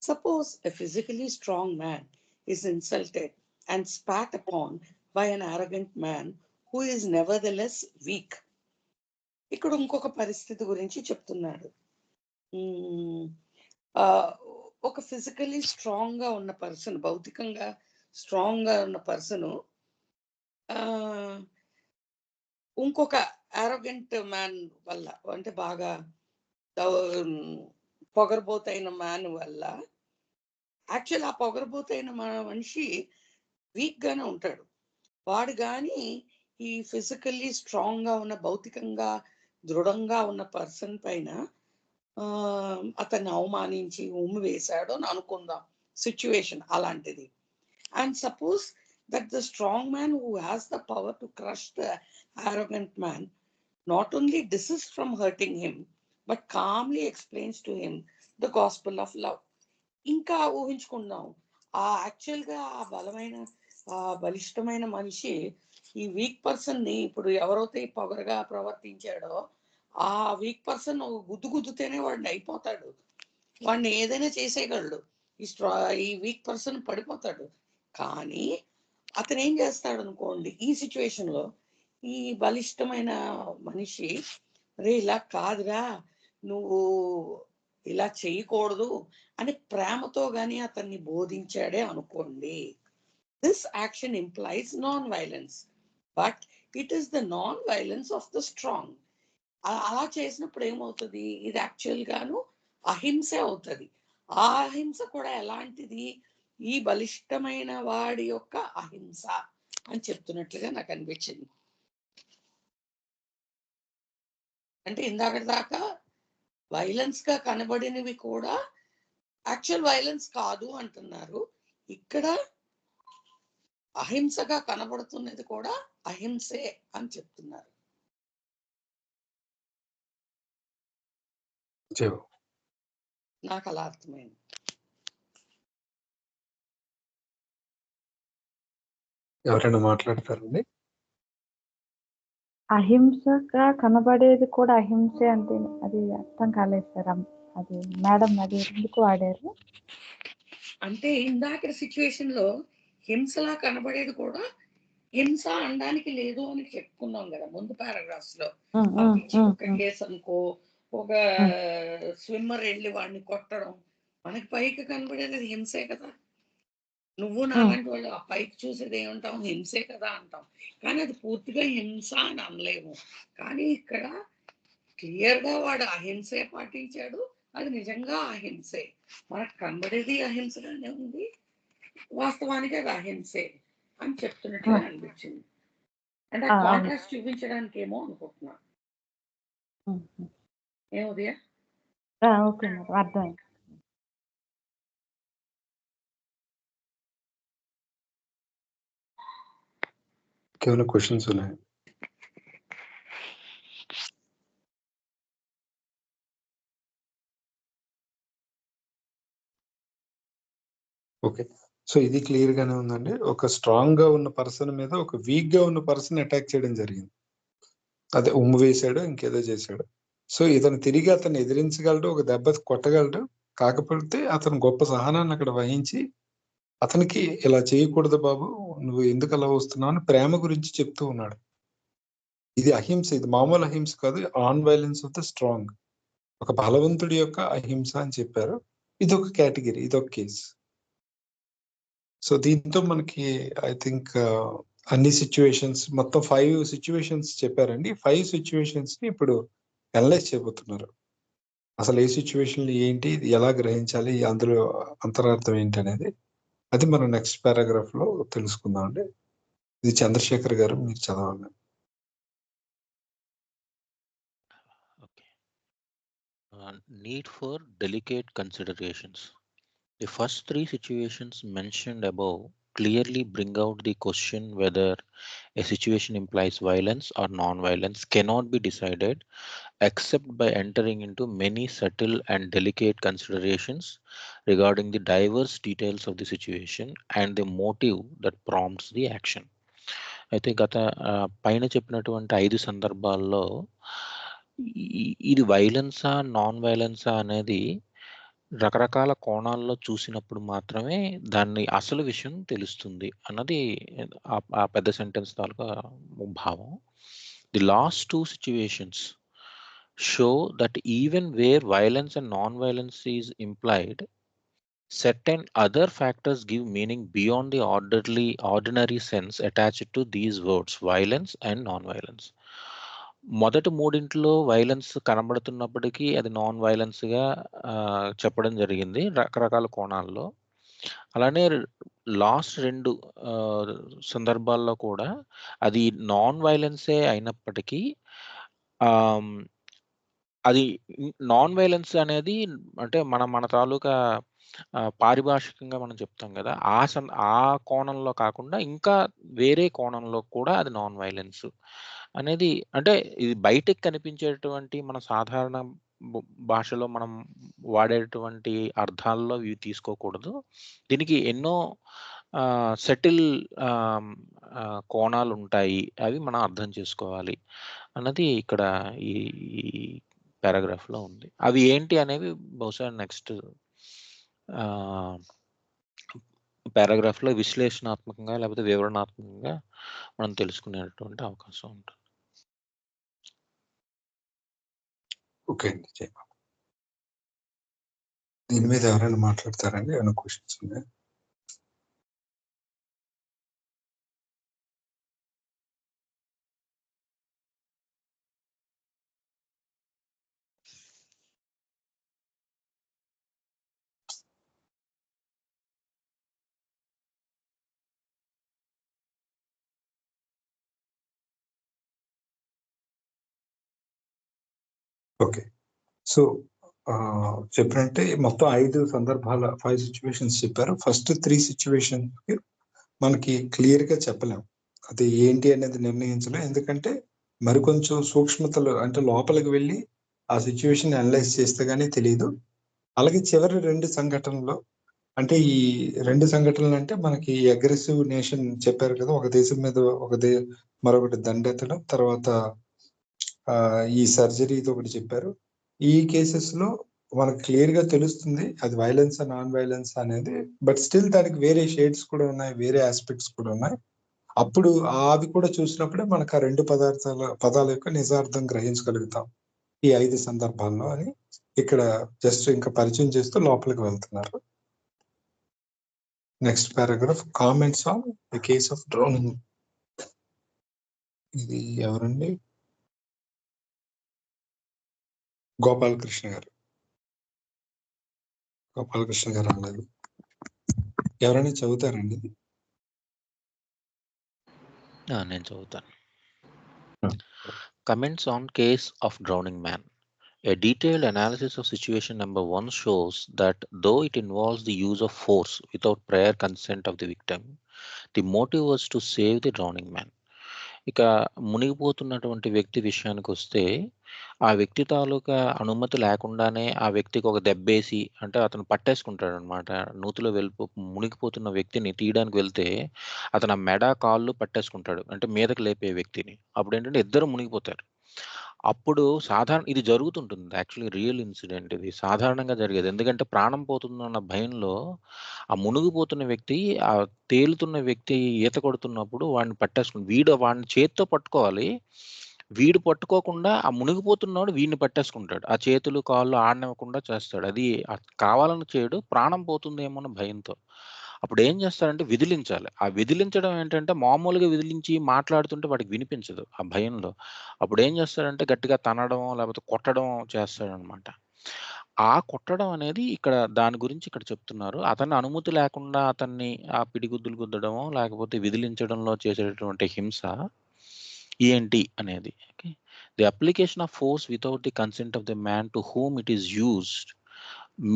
Speaker 2: Suppose a physically strong man is insulted and spat upon by an arrogant man who is nevertheless weak. ఇక్కడ ఇంకొక పరిస్థితి గురించి చెప్తున్నాడు. ఒక ఫిజికలీ స్ట్రాంగ్ గా ఉన్న పర్సన్, భౌతికంగా స్ట్రాంగ్ గా ఉన్న పర్సన్ ఇంకొక ఆరోగెంట్ మ్యాన్ వల్ల, అంటే బాగా పొగరబోతైన మ్యాన్ వల్ల, యాక్చువల్ ఆ పొగరబోతైన మనిషి వీక్ గానే ఉంటాడు. వాడు కానీ ఈ ఫిజికల్లీ స్ట్రాంగ్ గా ఉన్న, భౌతికంగా దృఢంగా ఉన్న పర్సన్ పైన అతన్ని అవమానించి ఉమ్మి వేశాడు అని అనుకుందాం. సిచ్యువేషన్ అలాంటిది. And suppose that the strong man who has the power to crush the arrogant man not only desists from hurting him but calmly explains to him the gospel of love. ఇంకా ఊహించుకుందాం, ఆ యాక్చువల్ గా ఆ బలిష్టమైన మనిషి ఈ వీక్ పర్సన్ ని, ఇప్పుడు ఎవరైతే పొగరగా ప్రవర్తించాడో ఆ వీక్ పర్సన్ గుద్దుతేనే వాడిని అయిపోతాడు, వాడిని ఏదైనా చేసేయగలడు. ఈ వీక్ పర్సన్ పడిపోతాడు. కానీ అతను ఏం చేస్తాడు అనుకోండి, ఈ సిచ్యువేషన్ లో ఈ బలిష్టమైన మనిషి, రే ఇలా కాదురా, నువ్వు ఇలా చేయకూడదు అని ప్రేమతో గాని అతన్ని బోధించాడే అనుకోండి. This action implies non violence, but it is the non violence of the strong. అలా చేసినప్పుడు ఏమవుతుంది, ఇది యాక్చువల్ గాను అహింసే అవుతుంది. ఆ అహింస కూడా ఎలాంటిది, ఈ బలిష్టమైన వాడి యొక్క అహింస అని చెప్తున్నట్లుగా నాకు అనిపించింది. అంటే ఇందాక దాకా వైలెన్స్ గా కనబడినవి కూడా యాక్చువల్ వైలెన్స్ కాదు అంటున్నారు. ఇక్కడ అహింసగా కనబడుతున్నది కూడా అహింసే అని చెప్తున్నారు. నాకు అలా అర్థమైంది.
Speaker 1: ఎవరైనా మాట్లాడతారండి?
Speaker 4: అహింసగా కనబడేది కూడా అహింసే అంటే అది అర్థం కాలేదు సార్. అది మేడం అది ఎందుకు వాడారు?
Speaker 2: అంటే ఇందాక సిచ్యువేషన్ లో హింసలా కనబడేది కూడా హింస అనడానికి లేదు అని చెప్పుకున్నాం కదా ముందు పారాగ్రాఫ్స్ లో. కేసు అనుకో, ఒక స్విమ్మర్ వెళ్ళి వాడిని కొట్టడం, మనకి పైకి కనబడేది అది హింసే కదా. నువ్వు నాలాంటి వాళ్ళు ఆ పైకి చూసేది ఏమంటాం, హింసే కదా అంటాం. కానీ అది పూర్తిగా హింస అని అనలేము. కానీ ఇక్కడ క్లియర్ గా వాడు అహింసే పాటించాడు, అది నిజంగా అహింసే. మనకు కనబడేది అహింసగానే ఉంది, వాస్తవానికి అది అహింసే అని చెప్తున్నట్టుగా అనిపించింది. అంటే ఆ కాంట్రాస్ట్ చూపించడానికి ఏమో అనుకుంటున్నా. ఏం ఉదయ?
Speaker 4: ఓకే మేడం, అర్థమైంది.
Speaker 1: ఏమైనా క్వశ్చన్స్ ఉన్నాయి? ఓకే, సో ఇది క్లియర్ గానే ఉందండి. ఒక స్ట్రాంగ్ గా ఉన్న పర్సన్ మీద ఒక వీక్ గా ఉన్న పర్సన్ అటాక్ చేయడం జరిగింది. అదే ఉమ్ము వేశాడు, ఇంకేదో చేశాడు. సో ఇతను తిరిగి అతను ఎదిరించగలడు, ఒక దెబ్బ కొట్టగలడు. కాకపోతే అతను గొప్ప సహనాన్ని అక్కడ వహించి అతనికి ఇలా చేయకూడదు బాబు, నువ్వు ఎందుకు అలా వస్తున్నావు అని ప్రేమ గురించి చెప్తూ ఉన్నాడు. ఇది అహింస, ఇది మామూలు అహింస కాదు, non violence of the strong, ఒక బలవంతుడి యొక్క అహింస అని చెప్పారు. ఇది ఒక కేటగిరీ, ఇది ఒక కేసు. సో దీంతో మనకి ఐ థింక్ అన్ని సిచ్యువేషన్స్, మొత్తం 5 సిచ్యువేషన్స్ చెప్పారండి. 5 సిచ్యువేషన్స్ ని ఇప్పుడు అనలైజ్ చేయబోతున్నారు. అసలు ఏ సిచ్యువేషన్ ఏంటి, ఎలా గ్రహించాలి, అందులో అంతరార్థం ఏంటి అనేది అది మనం నెక్స్ట్ పారాగ్రాఫ్ లో తెలుసుకుందాం అండి. ఇది చంద్రశేఖర్ గారు, మీరు చదవండి.
Speaker 7: Need for delicate considerations. The first 3 situations mentioned above clearly bring out the question whether a situation implies violence or non-violence cannot be decided except by entering into many subtle and delicate considerations regarding the diverse details of the situation and the motive that prompts the action. అయితే గత పైన చెప్పినటువంటి 5 సందర్భాల్లో ఇది వైలెన్సా నాన్ వైలెన్సా అనేది రకరకాల కోణాల్లో చూసినప్పుడు మాత్రమే దాన్ని అసలు విషయం తెలుస్తుంది అన్నది ఆ పెద్ద సెంటెన్స్ తాలూకా భావం. The last 2 situations show that even where violence and non-violence is implied, certain other factors give meaning beyond the ordinary sense attached to these words, violence and non-violence. మొదటి మూడింట్లో వైలెన్స్ కనబడుతున్నప్పటికీ అది నాన్ వైలెన్స్గా చెప్పడం జరిగింది రకరకాల కోణాల్లో. అలానే లాస్ట్ 2 సందర్భాల్లో కూడా అది నాన్ వైలెన్సే అయినప్పటికీ అది నాన్ వైలెన్స్ అనేది అంటే మన తాలూకా పారిభాషికంగా మనం చెప్తాం కదా, ఆ కోణంలో కాకుండా ఇంకా వేరే కోణంలో కూడా అది నాన్ వైలెన్స్ అనేది, అంటే ఇది బయటకు కనిపించేటువంటి మన సాధారణ భాషలో మనం వాడేటువంటి అర్థాల్లో ఇవి తీసుకోకూడదు. దీనికి ఎన్నో సెటిల్ కోణాలు ఉంటాయి, అవి మనం అర్థం చేసుకోవాలి అన్నది ఇక్కడ ఈ పారాగ్రాఫ్లో ఉంది. అవి ఏంటి అనేవి బహుశా నెక్స్ట్ పారాగ్రాఫ్లో విశ్లేషణాత్మకంగా లేకపోతే వివరణాత్మకంగా మనం తెలుసుకునేటువంటి అవకాశం ఉంటుంది.
Speaker 1: ఓకే అండి, దీని మీద ఎవరైనా మాట్లాడతారండి? ఏమైనా క్వశ్చన్స్ ఉన్నాయా? ఓకే, సో చెప్పినట్టే మొత్తం 5 సందర్భాల 5 సిచ్యువేషన్స్ చెప్పారు. ఫస్ట్ 3 సిచ్యువేషన్స్ కి మనకి క్లియర్ గా చెప్పలేం, అది ఏంటి అనేది నిర్ణయించలేం. ఎందుకంటే మరికొంచెం సూక్ష్మతలు అంటే లోపలికి వెళ్ళి ఆ సిచ్యువేషన్ అనలైజ్ చేస్తే గానీ తెలియదు. అలాగే చివరి 2 సంఘటనలు అంటే ఈ 2 సంఘటనలు అంటే మనకి అగ్రెసివ్ నేషన్ చెప్పారు కదా, ఒక దేశం మీద మరొకటి దండెత్తడం, తర్వాత ఈ సర్జరీ ఒకటి చెప్పారు. ఈ కేసెస్ లో మనకు క్లియర్ గా తెలుస్తుంది అది వైలెన్స్ నాన్ వైలెన్స్ అనేది. బట్ స్టిల్ దానికి వేరే షేడ్స్ కూడా ఉన్నాయి, వేరే ఆస్పెక్ట్స్ కూడా ఉన్నాయి. అప్పుడు అవి కూడా చూసినప్పుడే మనకు ఆ 2 పదాల యొక్క నిజార్థం గ్రహించగలుగుతాం. ఈ 5 సందర్భాల్లో అని ఇక్కడ జస్ట్ ఇంకా పరిచయం చేస్తూ లోపలికి వెళ్తున్నారు. Next paragraph, comments on the case of drowning. ఇది ఎవరండి? గోపాలకృష్ణ గారు. గోపాలకృష్ణ గారు అన్నది ఎవరైనా చదువుతారండి?
Speaker 7: నేను చదువుతాను. Comments on case of drowning man. A detailed analysis of situation number 1 shows that though it involves the use of force without prior consent of the victim, the motive was to save the drowning man. ఇక మునిగిపోతున్నటువంటి వ్యక్తి విషయానికి వస్తే ఆ వ్యక్తి తాలూకా అనుమతి లేకుండానే ఆ వ్యక్తికి ఒక దెబ్బేసి, అంటే అతను పట్టేసుకుంటాడు అనమాట. నూతిలో మునిగిపోతున్న వ్యక్తిని తీయడానికి వెళ్తే అతను ఆ మెడ కాళ్ళు పట్టేసుకుంటాడు, అంటే మీదకి లేపే వ్యక్తిని. అప్పుడు ఏంటంటే ఇద్దరు మునిగిపోతారు. అప్పుడు ఇది జరుగుతుంటుంది, యాక్చువల్లీ రియల్ ఇన్సిడెంట్, ఇది సాధారణంగా జరిగేది. ఎందుకంటే ప్రాణం పోతుందన్న భయంలో ఆ మునిగిపోతున్న వ్యక్తి, ఆ తేలుతున్న వ్యక్తి ఈత కొడుతున్నప్పుడు వాడిని వాడిని చేతితో పట్టుకోవాలి. వీడు పట్టుకోకుండా ఆ మునిగిపోతున్నవాడు వీడిని పట్టేసుకుంటాడు, ఆ చేతులు కాళ్ళు ఆడనివ్వకుండా చేస్తాడు. అది కావాలని చేయడు, ప్రాణం పోతుందేమో అన్న భయంతో. అప్పుడు ఏం చేస్తారంటే విదిలించాలి. ఆ విదిలించడం ఏంటంటే మామూలుగా విదిలించి మాట్లాడుతుంటే వాడికి వినిపించదు ఆ భయంలో. అప్పుడు ఏం చేస్తాడంటే గట్టిగా తనడం లేకపోతే కొట్టడం చేస్తాడనమాట. ఆ కొట్టడం అనేది ఇక్కడ దాని గురించి ఇక్కడ చెప్తున్నారు. అతని అనుమతి లేకుండా అతన్ని ఆ పిడిగుద్దులు గుద్దడమో లేకపోతే విదిలించడంలో చేసేటటువంటి హింస ఏంటి అనేది. Okay, the application of force without the consent of the man to whom it is used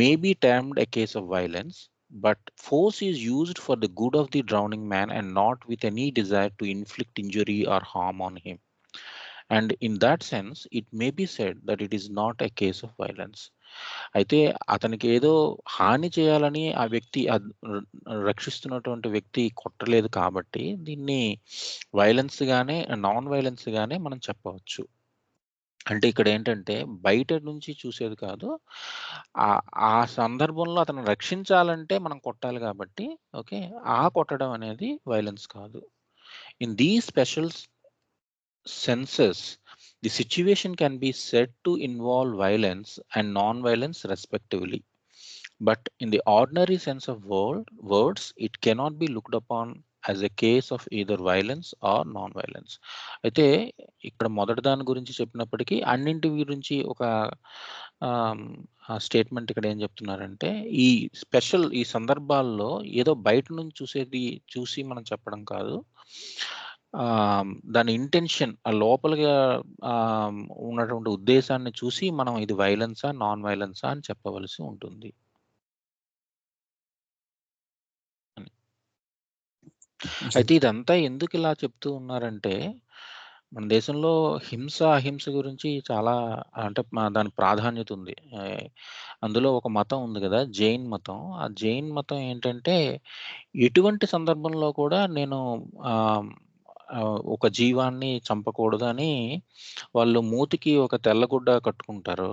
Speaker 7: may be termed a case of violence, but force is used for the good of the drowning man and not with any desire to inflict injury or harm on him. And in that sense, it may be said that it is not a case of violence. అయితే అతనికి ఏదో హాని చేయాలని ఆ వ్యక్తి రక్షిస్తున్నటువంటి వ్యక్తి కొట్టలేదు కాబట్టి దీన్ని వైలెన్స్ గానే నాన్ వైలెన్స్ గానే మనం చెప్పవచ్చు. అంటే ఇక్కడ ఏంటంటే బయట నుంచి చూసేది కాదు, ఆ సందర్భంలో అతను రక్షించాలంటే మనం కొట్టాలి కాబట్టి, ఓకే, ఆ కొట్టడం అనేది వైలెన్స్ కాదు. In these special senses the situation can be said to involve violence and non violence respectively, but in the ordinary sense of words it cannot be looked upon as a case of either violence or non violence. అయితే ఇక్కడ మొదటి దాని గురించి చెప్పినప్పటికీ అన్నింటి గురించి ఒక స్టేట్మెంట్ ఇక్కడ ఏం చెప్తున్నారంటే ఈ సందర్భాల్లో ఏదో బయట నుంచి చూసి మనం చెప్పడం కాదు, దాని ఇంటెన్షన్, ఆ లోపలిగా ఉన్నటువంటి ఉద్దేశాన్ని చూసి మనం ఇది వైలెన్సా నాన్ వైలెన్సా అని చెప్పవలసి ఉంటుంది. అయితే ఇదంతా ఎందుకు ఇలా చెప్తూ ఉన్నారంటే మన దేశంలో అహింస గురించి చాలా, అంటే దాని ప్రాధాన్యత ఉంది. అందులో ఒక మతం ఉంది కదా, జైన్ మతం. ఆ జైన్ మతం ఏంటంటే ఎటువంటి సందర్భంలో కూడా నేను ఒక జీవాన్ని చంపకూడదు అని వాళ్ళు మూతికి ఒక తెల్లగుడ్డ కట్టుకుంటారు.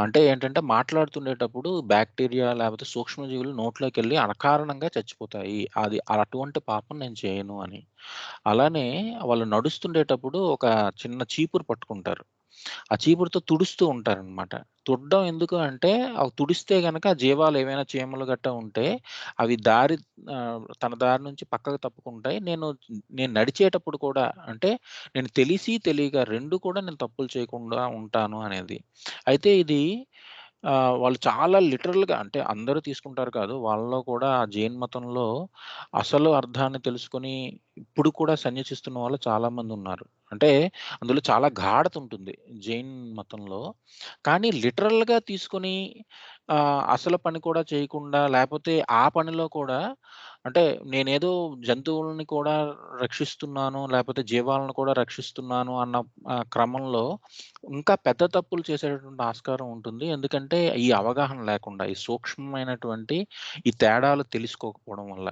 Speaker 7: అంటే ఏంటంటే మాట్లాడుతుండేటప్పుడు బ్యాక్టీరియా లేకపోతే సూక్ష్మజీవులు నోట్లోకి వెళ్ళి అకారణంగా చచ్చిపోతాయి, అది అటువంటి పాపం నేను చేయను అని. అలానే వాళ్ళు నడుస్తుండేటప్పుడు ఒక చిన్న చీపురు పట్టుకుంటారు, ఆ చీపురుతో తుడుస్తూ ఉంటారనమాట. తుడడం ఎందుకు అంటే అవి తుడిస్తే గనక జీవాలు ఏవైనా చీమలు గట్టా ఉంటే అవి తన దారి నుంచి పక్కకు తప్పుకుంటాయి. నేను నడిచేటప్పుడు కూడా, అంటే నేను తెలియక 2 కూడా నేను తప్పులు చేయకుండా ఉంటాను అనేది. అయితే ఇది వాళ్ళు చాలా లిటరల్‌గా, అంటే అందరూ తీసుకుంటారు కాదు, వాళ్ళలో కూడా ఆ జైన్ మతంలో అసలు అర్థాన్ని తెలుసుకొని ఇప్పుడు కూడా సన్యసిస్తున్న వాళ్ళు చాలామంది ఉన్నారు. అంటే అందులో చాలా గాఢత ఉంటుంది జైన్ మతంలో. కానీ లిటరల్‌గా తీసుకొని అసలు పని కూడా చేయకుండా, లేపోతే ఆ పనిలో కూడా, అంటే నేనేదో జంతువులని కూడా రక్షిస్తున్నాను, లేపోతే జీవాలను కూడా రక్షిస్తున్నాను అన్న క్రమంలో ఇంకా పెద్ద తప్పులు చేసేటటువంటి ఆస్కారం ఉంటుంది. ఎందుకంటే ఈ అవగాహన లేకుండా, ఈ సూక్ష్మమైనటువంటి ఈ తేడాలు తెలుసుకోకపోవడం వల్ల.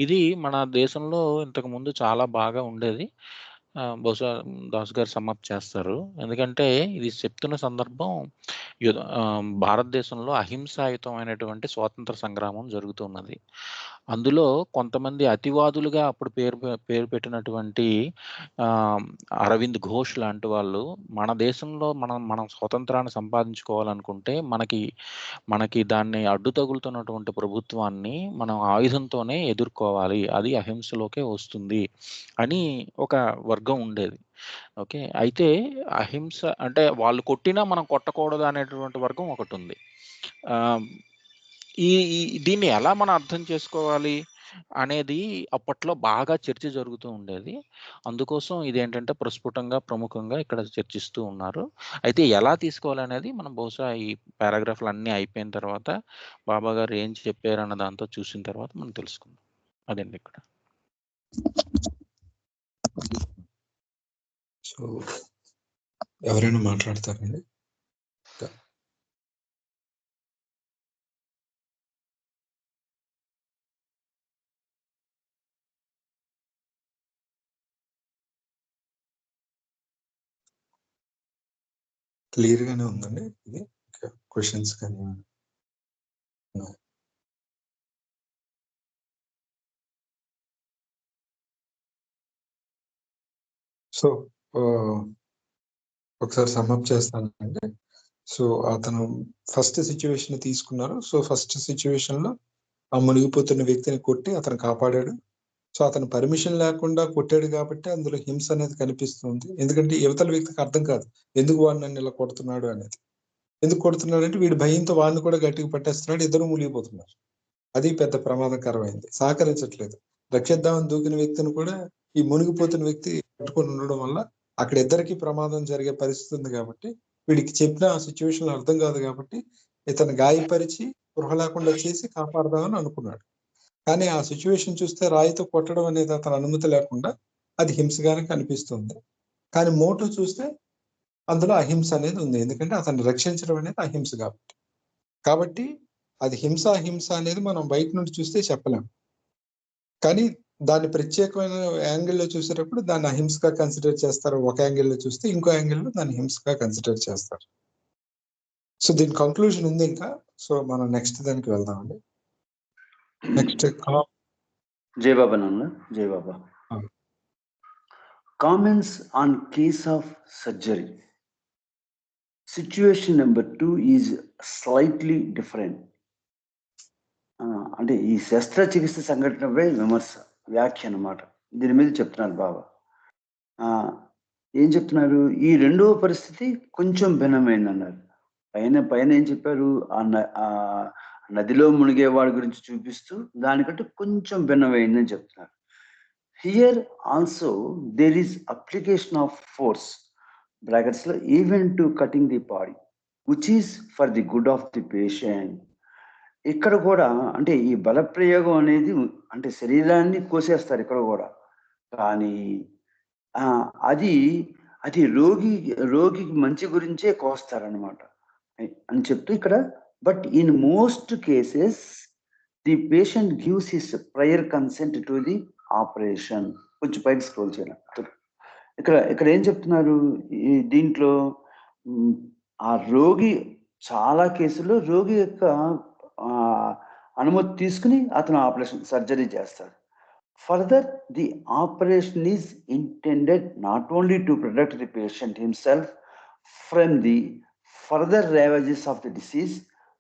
Speaker 7: ఇది మన దేశంలో ఇంతకుముందు చాలా బాగా ఉండేది. బహుశా దాస్ గారు సమ్మప్ చేస్తారు. ఎందుకంటే ఇది చెప్తున్న సందర్భం భారతదేశంలో అహింసాయుతమైనటువంటి స్వాతంత్ర సంగ్రామం జరుగుతున్నది. అందులో కొంతమంది అతివాదులుగా అప్పుడు పేరు పెట్టినటువంటి అరవింద్ ఘోష్ లాంటి వాళ్ళు మన దేశంలో మనం స్వతంత్రాన్ని సంపాదించుకోవాలనుకుంటే మనకి దాన్ని అడ్డు తగులుతున్నటువంటి ప్రభుత్వాన్ని మనం ఆయుధంతోనే ఎదుర్కోవాలి, అది అహింసలోకే వస్తుంది అని ఒక వర్గం ఉండేది. ఓకే, అయితే అహింస అంటే వాళ్ళు కొట్టినా మనం కొట్టకూడదు అనేటువంటి వర్గం ఒకటి ఉంది. దీన్ని ఎలా మనం అర్థం చేసుకోవాలి అనేది అప్పట్లో బాగా చర్చ జరుగుతూ ఉండేది. అందుకోసం ఇదేంటంటే ప్రస్ఫుటంగా ప్రముఖంగా ఇక్కడ చర్చిస్తూ ఉన్నారు. అయితే ఎలా తీసుకోవాలనేది మనం బహుశా ఈ పారాగ్రాఫ్లు అన్నీ అయిపోయిన తర్వాత బాబా గారు ఏం చెప్పారన్న దాంతో చూసిన తర్వాత మనం తెలుసుకుందాం. అదండి ఇక్కడ.
Speaker 1: సో ఎవరైనా మాట్లాడతారండి? క్లియర్ గానే ఉందండి ఇది? క్వశ్చన్స్ కానీ సో ఒకసారి సమ్అప్ చేస్తానంటే, సో అతను ఫస్ట్ సిచ్యువేషన్ తీసుకున్నారు. సో ఫస్ట్ సిచ్యువేషన్ లో ఆ మునిగిపోతున్న వ్యక్తిని కొట్టి అతను కాపాడాడు. సో అతను పర్మిషన్ లేకుండా కొట్టాడు కాబట్టి అందులో హింస అనేది కనిపిస్తుంది. ఎందుకంటే యువతల వ్యక్తికి అర్థం కాదు ఎందుకు వాడు నన్ను ఇలా కొడుతున్నాడు అనేది. ఎందుకు కొడుతున్నాడు అంటే వీడి భయంతో వాడిని కూడా గట్టిగా పట్టేస్తున్నాడు, ఇద్దరు మునిగిపోతున్నారు. అది పెద్ద ప్రమాదకరమైంది. సహకరించట్లేదు. రక్షిద్దామని దూకిన వ్యక్తిని కూడా ఈ మునిగిపోతున్న వ్యక్తి పట్టుకొని ఉండడం వల్ల అక్కడ ఇద్దరికి ప్రమాదం జరిగే పరిస్థితి ఉంది. కాబట్టి వీడికి చెప్పిన ఆ సిచ్యువేషన్ అర్థం కాదు కాబట్టి ఇతను గాయపరిచి గృహ లేకుండా చేసి కాపాడదామని అనుకున్నాడు. కానీ ఆ సిచ్యువేషన్ చూస్తే రాయితో కొట్టడం అనేది అతను అనుమతి లేకుండా అది హింసగానే కనిపిస్తుంది. కానీ మోటో చూస్తే అందులో అహింస అనేది ఉంది. ఎందుకంటే అతన్ని రక్షించడం అనేది అహింస కాబట్టి అది అహింస అనేది మనం బయట నుండి చూస్తే చెప్పలేం. కానీ దాన్ని ప్రత్యేకమైన యాంగిల్లో చూసేటప్పుడు దాన్ని అహింసగా కన్సిడర్ చేస్తారు. ఒక యాంగిల్లో చూస్తే ఇంకో యాంగిల్లో దాన్ని హింసగా కన్సిడర్ చేస్తారు. సో దీని కంక్లూజన్ ఉంది ఇంకా. సో మనం నెక్స్ట్ దానికి వెళ్దామండి. నెక్స్ట్
Speaker 8: జై బాబా నాన్న. జై బాబా. Comments on case of surgery. Situation number 2 is slightly different. అంటే ఈ శస్త్రచికిత్స సంఘటనపై విమర్శ వ్యాఖ్య అన్నమాట. దీని మీద చెప్తున్నారు బాబా. ఏం చెప్తున్నారు? ఈ రెండవ పరిస్థితి కొంచెం భిన్నమైంది అన్నారు. పైన ఏం చెప్పారు? ఆ నదిలో మునిగే వాడి గురించి చూపిస్తూ దానికంటే కొంచెం భిన్నమైందని చెప్తున్నారు. Here also there is application of force brackets లో even to cutting the body which is for the good of the patient. ఇక్కడ కూడా అంటే ఈ బలప్రయోగం అనేది అంటే శరీరాన్ని కోసేస్తారు ఇక్కడ కూడా. కానీ అది రోగికి మంచి గురించే కోస్తారనమాట అని చెప్తూ ఇక్కడ. But in most cases the patient gives his prior consent to the operation. కొంచెం పైకి స్క్రోల్ చేయాలి. ఇక్కడ ఏం చెప్తున్నారు? దీంట్లో ఆ రోగి చాలా కేసుల్లో రోగి యొక్క అనుమతి తీసుకుని అతను ఆపరేషన్ సర్జరీ చేస్తాడు. Further the operation is intended not only to protect the patient himself from the further ravages of the disease,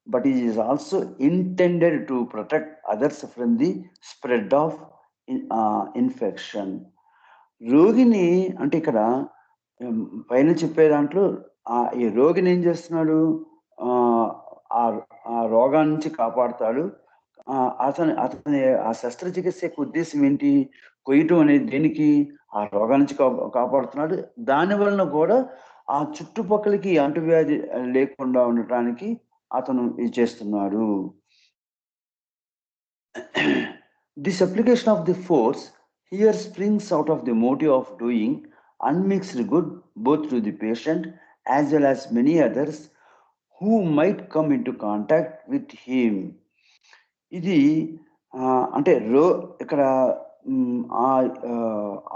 Speaker 8: but it is also intended to protect others from the spread of infection. రోగిని అంటే ఇక్కడ పైన చెప్పే దాంట్లో ఈ రోగిని ఏం చేస్తున్నాడు? ఆ రోగాన్ని నుంచి కాపాడుతాడు. అతని ఆ శస్త్రచికిత్స యొక్క ఉద్దేశం ఏంటి? కొయ్యటం అనేది దేనికి? ఆ రోగాన్ని నుంచి కాపాడుతున్నాడు. దాని వలన కూడా ఆ చుట్టుపక్కలకి అంటువ్యాధి లేకుండా ఉండటానికి అతను ఇది చేస్తున్నాడు. This application of the force here springs out of the motive of doing unmixed good both to the patient as well as many others who might come in to contact with him. ఇది అంటే ఇక్కడ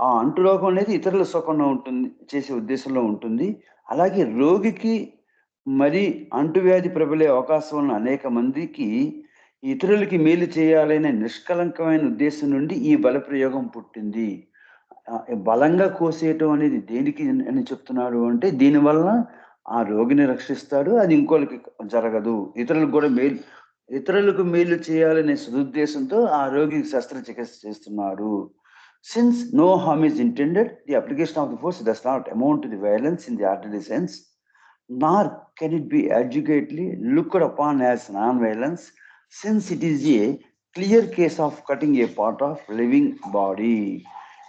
Speaker 8: ఆ అంటురోగం అనేది ఇతరుల సుఖంలో ఉంటుంది చేసే ఉద్దేశంలో ఉంటుంది. అలాగే రోగికి మరి అంటువ్యాధి ప్రబలే అవకాశం ఉన్న అనేక మందికి ఇతరులకి మేలు చేయాలనే నిష్కలంకమైన ఉద్దేశం నుండి ఈ బలప్రయోగం పుట్టింది. బలంగా కోసేయటం అనేది దేనికి అని చెప్తున్నాడు అంటే, దీనివల్ల ఆ రోగిని రక్షిస్తాడు, అది ఇంకోళ్ళకి జరగదు. ఇతరులకు మేలు చేయాలనే సదుద్దేశంతో ఆ రోగికి శస్త్రచికిత్స చేస్తున్నాడు. Since no harm is intended, the application of the force does not amount to the violence in the ordinary sense, nor can it be adjudicately looked upon as non-violence, since it is a clear case of cutting a part of living body.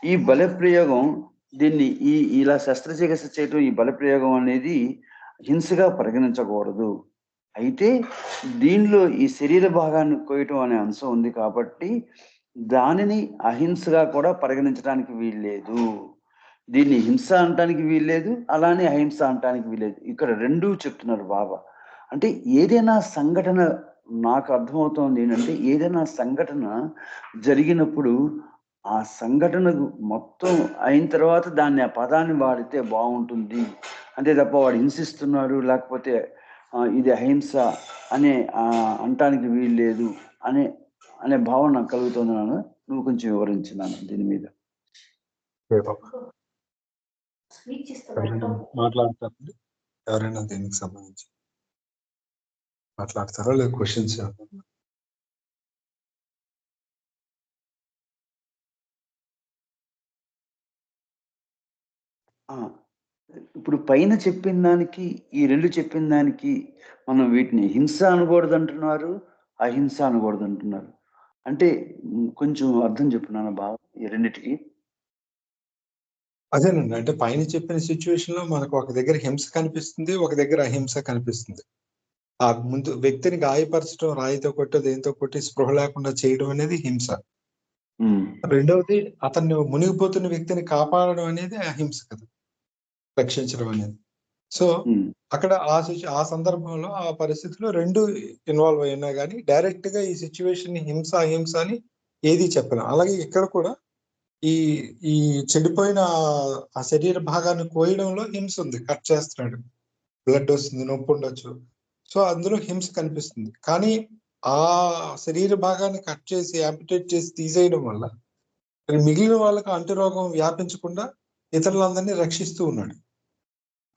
Speaker 8: ఈ బలప్రయోగం దీన్ని ఇలా శస్త్రచికిత్స చేయటం, ఈ బలప్రయోగం అనేది హింసగా పరిగణించకూడదు. అయితే దీనిలో ఈ శరీర భాగాన్ని కోయటం అనే అంశం ఉంది కాబట్టి దానిని అహింసగా కూడా పరిగణించడానికి వీల్లేదు. దీన్ని హింస అనటానికి వీల్లేదు, అలానే అహింస అనటానికి వీల్లేదు. ఇక్కడ రెండూ చెప్తున్నారు బాబా. అంటే ఏదైనా సంఘటన, నాకు అర్థమవుతోంది ఏంటంటే, ఏదైనా సంఘటన జరిగినప్పుడు ఆ సంఘటన మొత్తం అయిన తర్వాత దాన్ని, ఆ పదాన్ని వాడితే బాగుంటుంది. అంతే తప్ప వాడు హింసిస్తున్నాడు లేకపోతే ఇది అహింస అనే అనటానికి వీల్లేదు అనే భావన నాకు కలుగుతున్నాను. నువ్వు కొంచెం వివరించినాను దీని మీద.
Speaker 1: మాట్లాడతారండి ఎవరైనా దీనికి సంబంధించి మాట్లాడతారా లేదా క్వశ్చన్స్?
Speaker 8: ఇప్పుడు పైన చెప్పిన దానికి, ఈ రెండు చెప్పిన దానికి మనం వీటిని హింస అనకూడదు అంటున్నారు, అహింస అనకూడదు అంటున్నారు. అంటే కొంచెం అర్థం చెప్పున్నాను బాబు ఈ రెండిటికి.
Speaker 1: అదేనండి, అంటే పైన చెప్పిన సిచ్యువేషన్ లో మనకు ఒక దగ్గర హింస కనిపిస్తుంది, ఒక దగ్గర అహింస కనిపిస్తుంది. ఆ ముందు వ్యక్తిని గాయపరచడం, రాయితో కొట్టి దేంతో కొట్టి స్పృహ లేకుండా చేయడం అనేది హింస. రెండవది అతన్ని మునిగిపోతున్న వ్యక్తిని కాపాడడం అనేది అహింస కదా, రక్షించడం అనేది. సో అక్కడ ఆ సందర్భంలో ఆ పరిస్థితిలో రెండు ఇన్వాల్వ్ అయినా కానీ డైరెక్ట్ గా ఈ సిచ్యువేషన్ ని హింస అహింస అని ఏది చెప్పలేం. అలాగే ఇక్కడ కూడా ఈ చెడిపోయిన ఆ శరీర భాగాన్ని కోయడంలో హింస ఉంది. కట్ చేస్తున్నాడు, బ్లడ్ వస్తుంది, నొప్పి ఉండొచ్చు. సో అందులో హింస కనిపిస్తుంది. కానీ ఆ శరీర భాగాన్ని కట్ చేసి యాంపిటేట్ చేసి తీసేయడం వల్ల మిగిలిన వాళ్ళకి అంటురోగం వ్యాపించకుండా ఇతరులందరినీ రక్షిస్తూ ఉన్నాడు.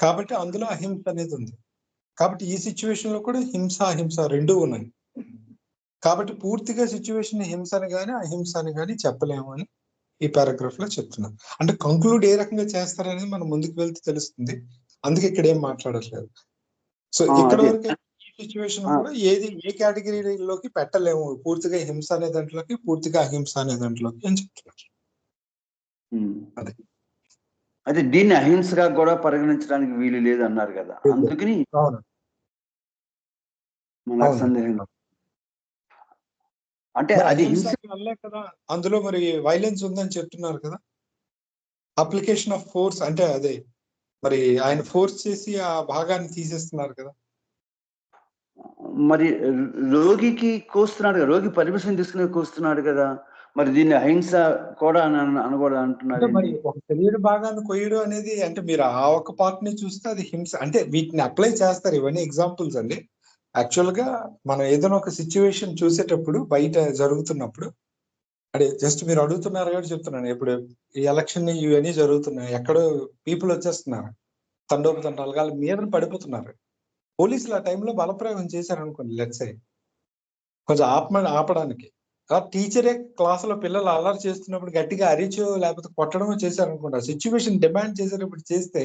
Speaker 1: కాబట్టి అందులో అహింస అనేది ఉంది. కాబట్టి ఈ సిచ్యువేషన్ లో కూడా హింస అహింస రెండూ ఉన్నాయి. కాబట్టి పూర్తిగా సిచ్యువేషన్ హింసని కానీ అహింసని కానీ చెప్పలేము అని ఈ పారాగ్రాఫ్ లో చెప్తున్నాను. అంటే కంక్లూడ్ ఏ రకంగా చేస్తారనేది మనం ముందుకు వెళ్తే తెలుస్తుంది. అందుకే ఇక్కడ ఏం మాట్లాడట్లేదు. సో ఇక్కడ వరకు ఈ సిచ్యువేషన్ కూడా ఏది ఏ కేటగిరీలోకి పెట్టలేము, పూర్తిగా హింస అనే దాంట్లోకి, పూర్తిగా అహింస అనే దాంట్లోకి అని చెప్తున్నారు.
Speaker 8: అదే దీన్ని అహింసగా కూడా పరిగణించడానికి వీలు లేదు అన్నారు కదా, అందుకని మనకు సందేహం. అంటే అది హింస
Speaker 1: కదా, అందులో మరి వైలెన్స్ ఉందని చెప్తున్నారు కదా. అప్లికేషన్ ఆఫ్ ఫోర్స్ అంటే అదే మరి ఆయన ఫోర్స్ చేసి ఆ భాగాన్ని తీసేస్తున్నారు కదా.
Speaker 8: మరి రోగికి కోస్తున్నాడు కదా, రోగి పర్మిషన్ తీసుకుని కోస్తున్నాడు కదా, మరి దీన్ని అహింస కూడా అనకూడదు అంటున్నారు.
Speaker 1: మరి ఒక శరీర భాగాన్ని కొయ్యడం అనేది అంటే మీరు ఆ ఒక్క పార్ట్ ని చూస్తే అది హింస. అంటే వీటిని అప్లై చేస్తారు, ఇవన్నీ ఎగ్జాంపుల్స్ అండి. యాక్చువల్ గా మనం ఏదైనా ఒక సిచ్యువేషన్ చూసేటప్పుడు బయట జరుగుతున్నప్పుడు, అంటే జస్ట్ మీరు అడుగుతున్నారు కాబట్టి చెప్తున్నాను. ఇప్పుడు ఈ ఎలక్షన్ ఇవన్నీ జరుగుతున్నాయి, ఎక్కడో పీపుల్ వచ్చేస్తున్నారు, తండోపతండాలుగా మీద పడిపోతున్నారు. పోలీసులు ఆ టైంలో బలప్రయోగం చేశారనుకోండి, లెట్స్ సే కొంచెం ఆపడానికి. టీచరే క్లాసులో పిల్లలు అల్లరి చేస్తున్నప్పుడు గట్టిగా అరిచో లేకపోతే కొట్టడమో చేశారనుకోండి, ఆ సిచ్యువేషన్ డిమాండ్ చేసేటప్పుడు చేస్తే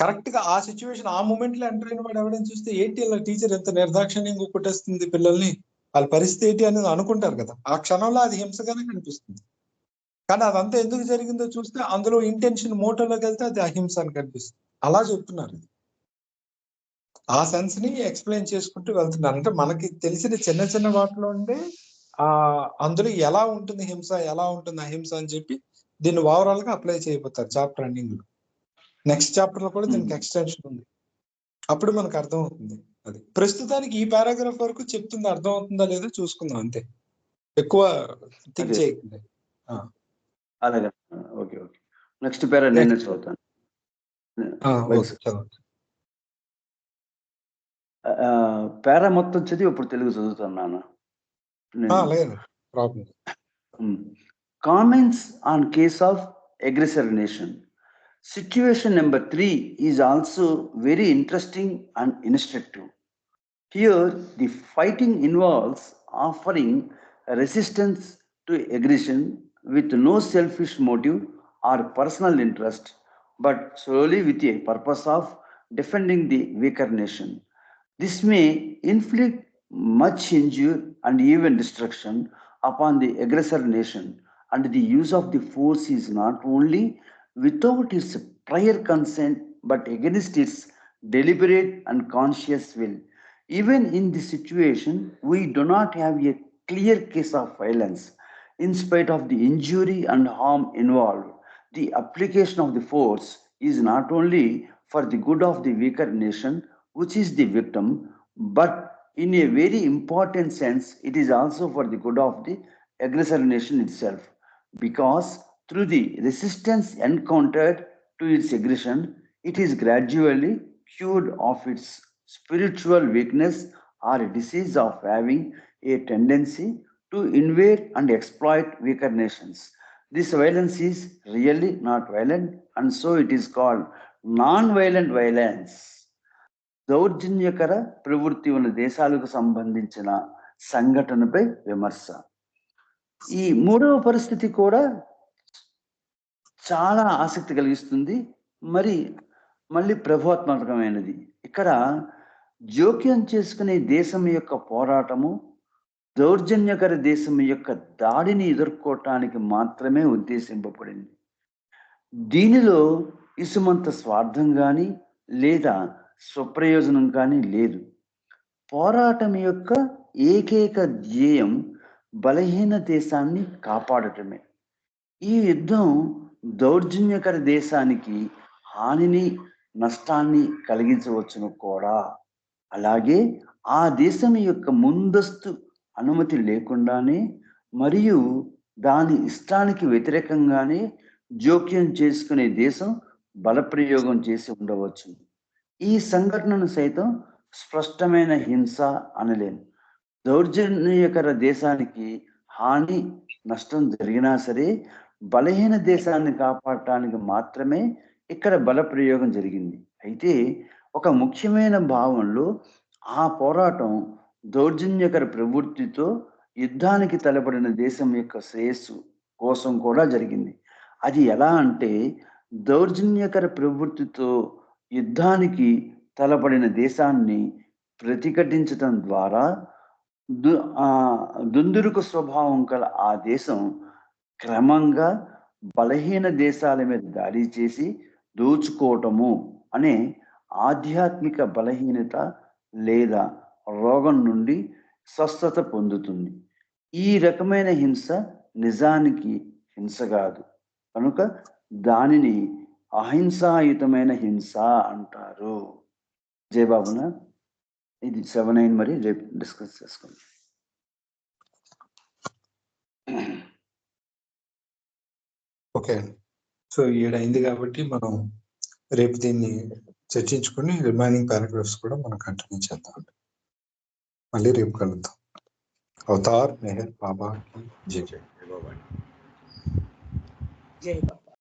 Speaker 1: కరెక్ట్ గా ఆ సిచ్యువేషన్ ఆ మూమెంట్ లో ఎంటర్ అయిన వాడు ఎవరైనా చూస్తే ఏంటి ఇలా టీచర్ ఎంత నిర్దాక్షిణ్యంగా కొట్టేస్తుంది పిల్లల్ని, వాళ్ళ పరిస్థితి ఏంటి అనేది అనుకుంటారు కదా. ఆ క్షణంలో అది హింసగానే కనిపిస్తుంది. కానీ అదంతా ఎందుకు జరిగిందో చూస్తే అందులో ఇంటెన్షన్ మోటోలోకి వెళ్తే అది అహింస అని కనిపిస్తుంది. అలా చెప్తున్నారు. ఆ సెన్స్ ని ఎక్స్ప్లెయిన్ చేసుకుంటూ వెళ్తున్నారు. అంటే మనకి తెలిసిన చిన్న చిన్న వాటిలో ఉండే అందులో ఎలా ఉంటుంది హింస, ఎలా ఉంటుంది అహింస అని చెప్పి దీన్ని ఓవరాల్ గా అప్లై చేయబోతారు చాప్టర్ ఎండింగ్ లో. నెక్స్ట్ చాప్టర్ లో కూడా దీనికి ఎక్స్టెన్షన్ ఉంది, అప్పుడు మనకు అర్థం అవుతుంది. అది ప్రస్తుతానికి ఈ పారాగ్రాఫ్ వరకు చెప్తుంది, అర్థం అవుతుందా లేదో చూసుకుందాం అంతే, ఎక్కువ థింక్ చేయకుండా.
Speaker 8: అలాగే, ఓకే ఓకే. నెక్స్ట్ పేరా నేను చదువుతాను. పేరా మొత్తం చదివి ఇప్పుడు తెలుగు చదువుతున్నాను.
Speaker 1: లేదు problem.
Speaker 8: Comments on case of aggressor nation. Situation number 3 is also very interesting and instructive. Here, the fighting involves offering resistance to aggression with no selfish motive or personal interest, but solely with a purpose of defending the weaker nation. This may inflict much injury and even destruction upon the aggressor nation, and the use of the force is not only without its prior consent but against its deliberate and conscious will. Even in this situation, we do not have a clear case of violence. In spite of the injury and harm involved, the application of the force is not only for the good of the weaker nation, which is the victim, but in a very important sense, it is also for the good of the aggressor nation itself, because through the resistance encountered to its aggression, it is gradually cured of its spiritual weakness or disease of having a tendency to invade and exploit weaker nations. This violence is really not violent, and so it is called non-violent violence. దౌర్జన్యకర ప్రవృత్తి ఉన్న దేశాలకు సంబంధించిన సంఘటనపై విమర్శ. ఈ మూడవ పరిస్థితి కూడా చాలా ఆసక్తి కలిగిస్తుంది, మళ్ళీ ప్రభావత్మకమైనది. ఇక్కడ జోక్యం చేసుకునే దేశం యొక్క పోరాటము దౌర్జన్యకర దేశం యొక్క దాడిని ఎదుర్కోవటానికి మాత్రమే ఉద్దేశింపబడింది. దీనిలో ఇసుమంత స్వార్థం కానీ లేదా స్వప్రయోజనం కానీ లేదు. పోరాటం యొక్క ఏకైక ధ్యేయం బలహీన దేశాన్ని కాపాడటమే. ఈ యుద్ధం దౌర్జన్యకర దేశానికి హానిని నష్టాన్ని కలిగించవచ్చును కూడా. అలాగే ఆ దేశం యొక్క ముందస్తు అనుమతి లేకుండానే మరియు దాని ఇష్టానికి వ్యతిరేకంగానే జోక్యం చేసుకునే దేశం బలప్రయోగం చేసి ఉండవచ్చు. ఈ సంఘటనను సైతం స్పష్టమైన హింస అనలేను. దౌర్జన్యకర దేశానికి హాని నష్టం జరిగినా సరే బలహీన దేశాన్ని కాపాడటానికి మాత్రమే ఇక్కడ బలప్రయోగం జరిగింది. అయితే ఒక ముఖ్యమైన భావంలో ఆ పోరాటం దౌర్జన్యకర ప్రవృత్తితో యుద్ధానికి తలపడిన దేశం యొక్క శ్రేయస్సు కోసం కూడా జరిగింది. అది ఎలా అంటే, దౌర్జన్యకర ప్రవృత్తితో యుద్ధానికి తలపడిన దేశాన్ని ప్రతిఘటించటం ద్వారా దుందురుకు స్వభావం కల ఆ దేశం క్రమంగా బలహీన దేశాల మీద దాడి చేసి దోచుకోవటము అనే ఆధ్యాత్మిక బలహీనత లేదా రోగం నుండి స్వస్థత పొందుతుంది. ఈ రకమైన హింస నిజానికి హింస కాదు, కనుక దానిని అహింసాయుతమైన హింస అంటారు. జయబాబునా, ఇది 7-9 మరి రేపు డిస్కస్ చేసుకుందాం.
Speaker 1: ఓకే, సో 7 అయింది కాబట్టి మనం రేపు దీన్ని చర్చించుకుని రిమైనింగ్ పారాగ్రాఫ్స్ కూడా మనం కంటిన్యూ చేద్దాం. మళ్ళీ రేపు కలుద్దాం. అవతార్ మెహర్ బాబా జై జై.
Speaker 2: జై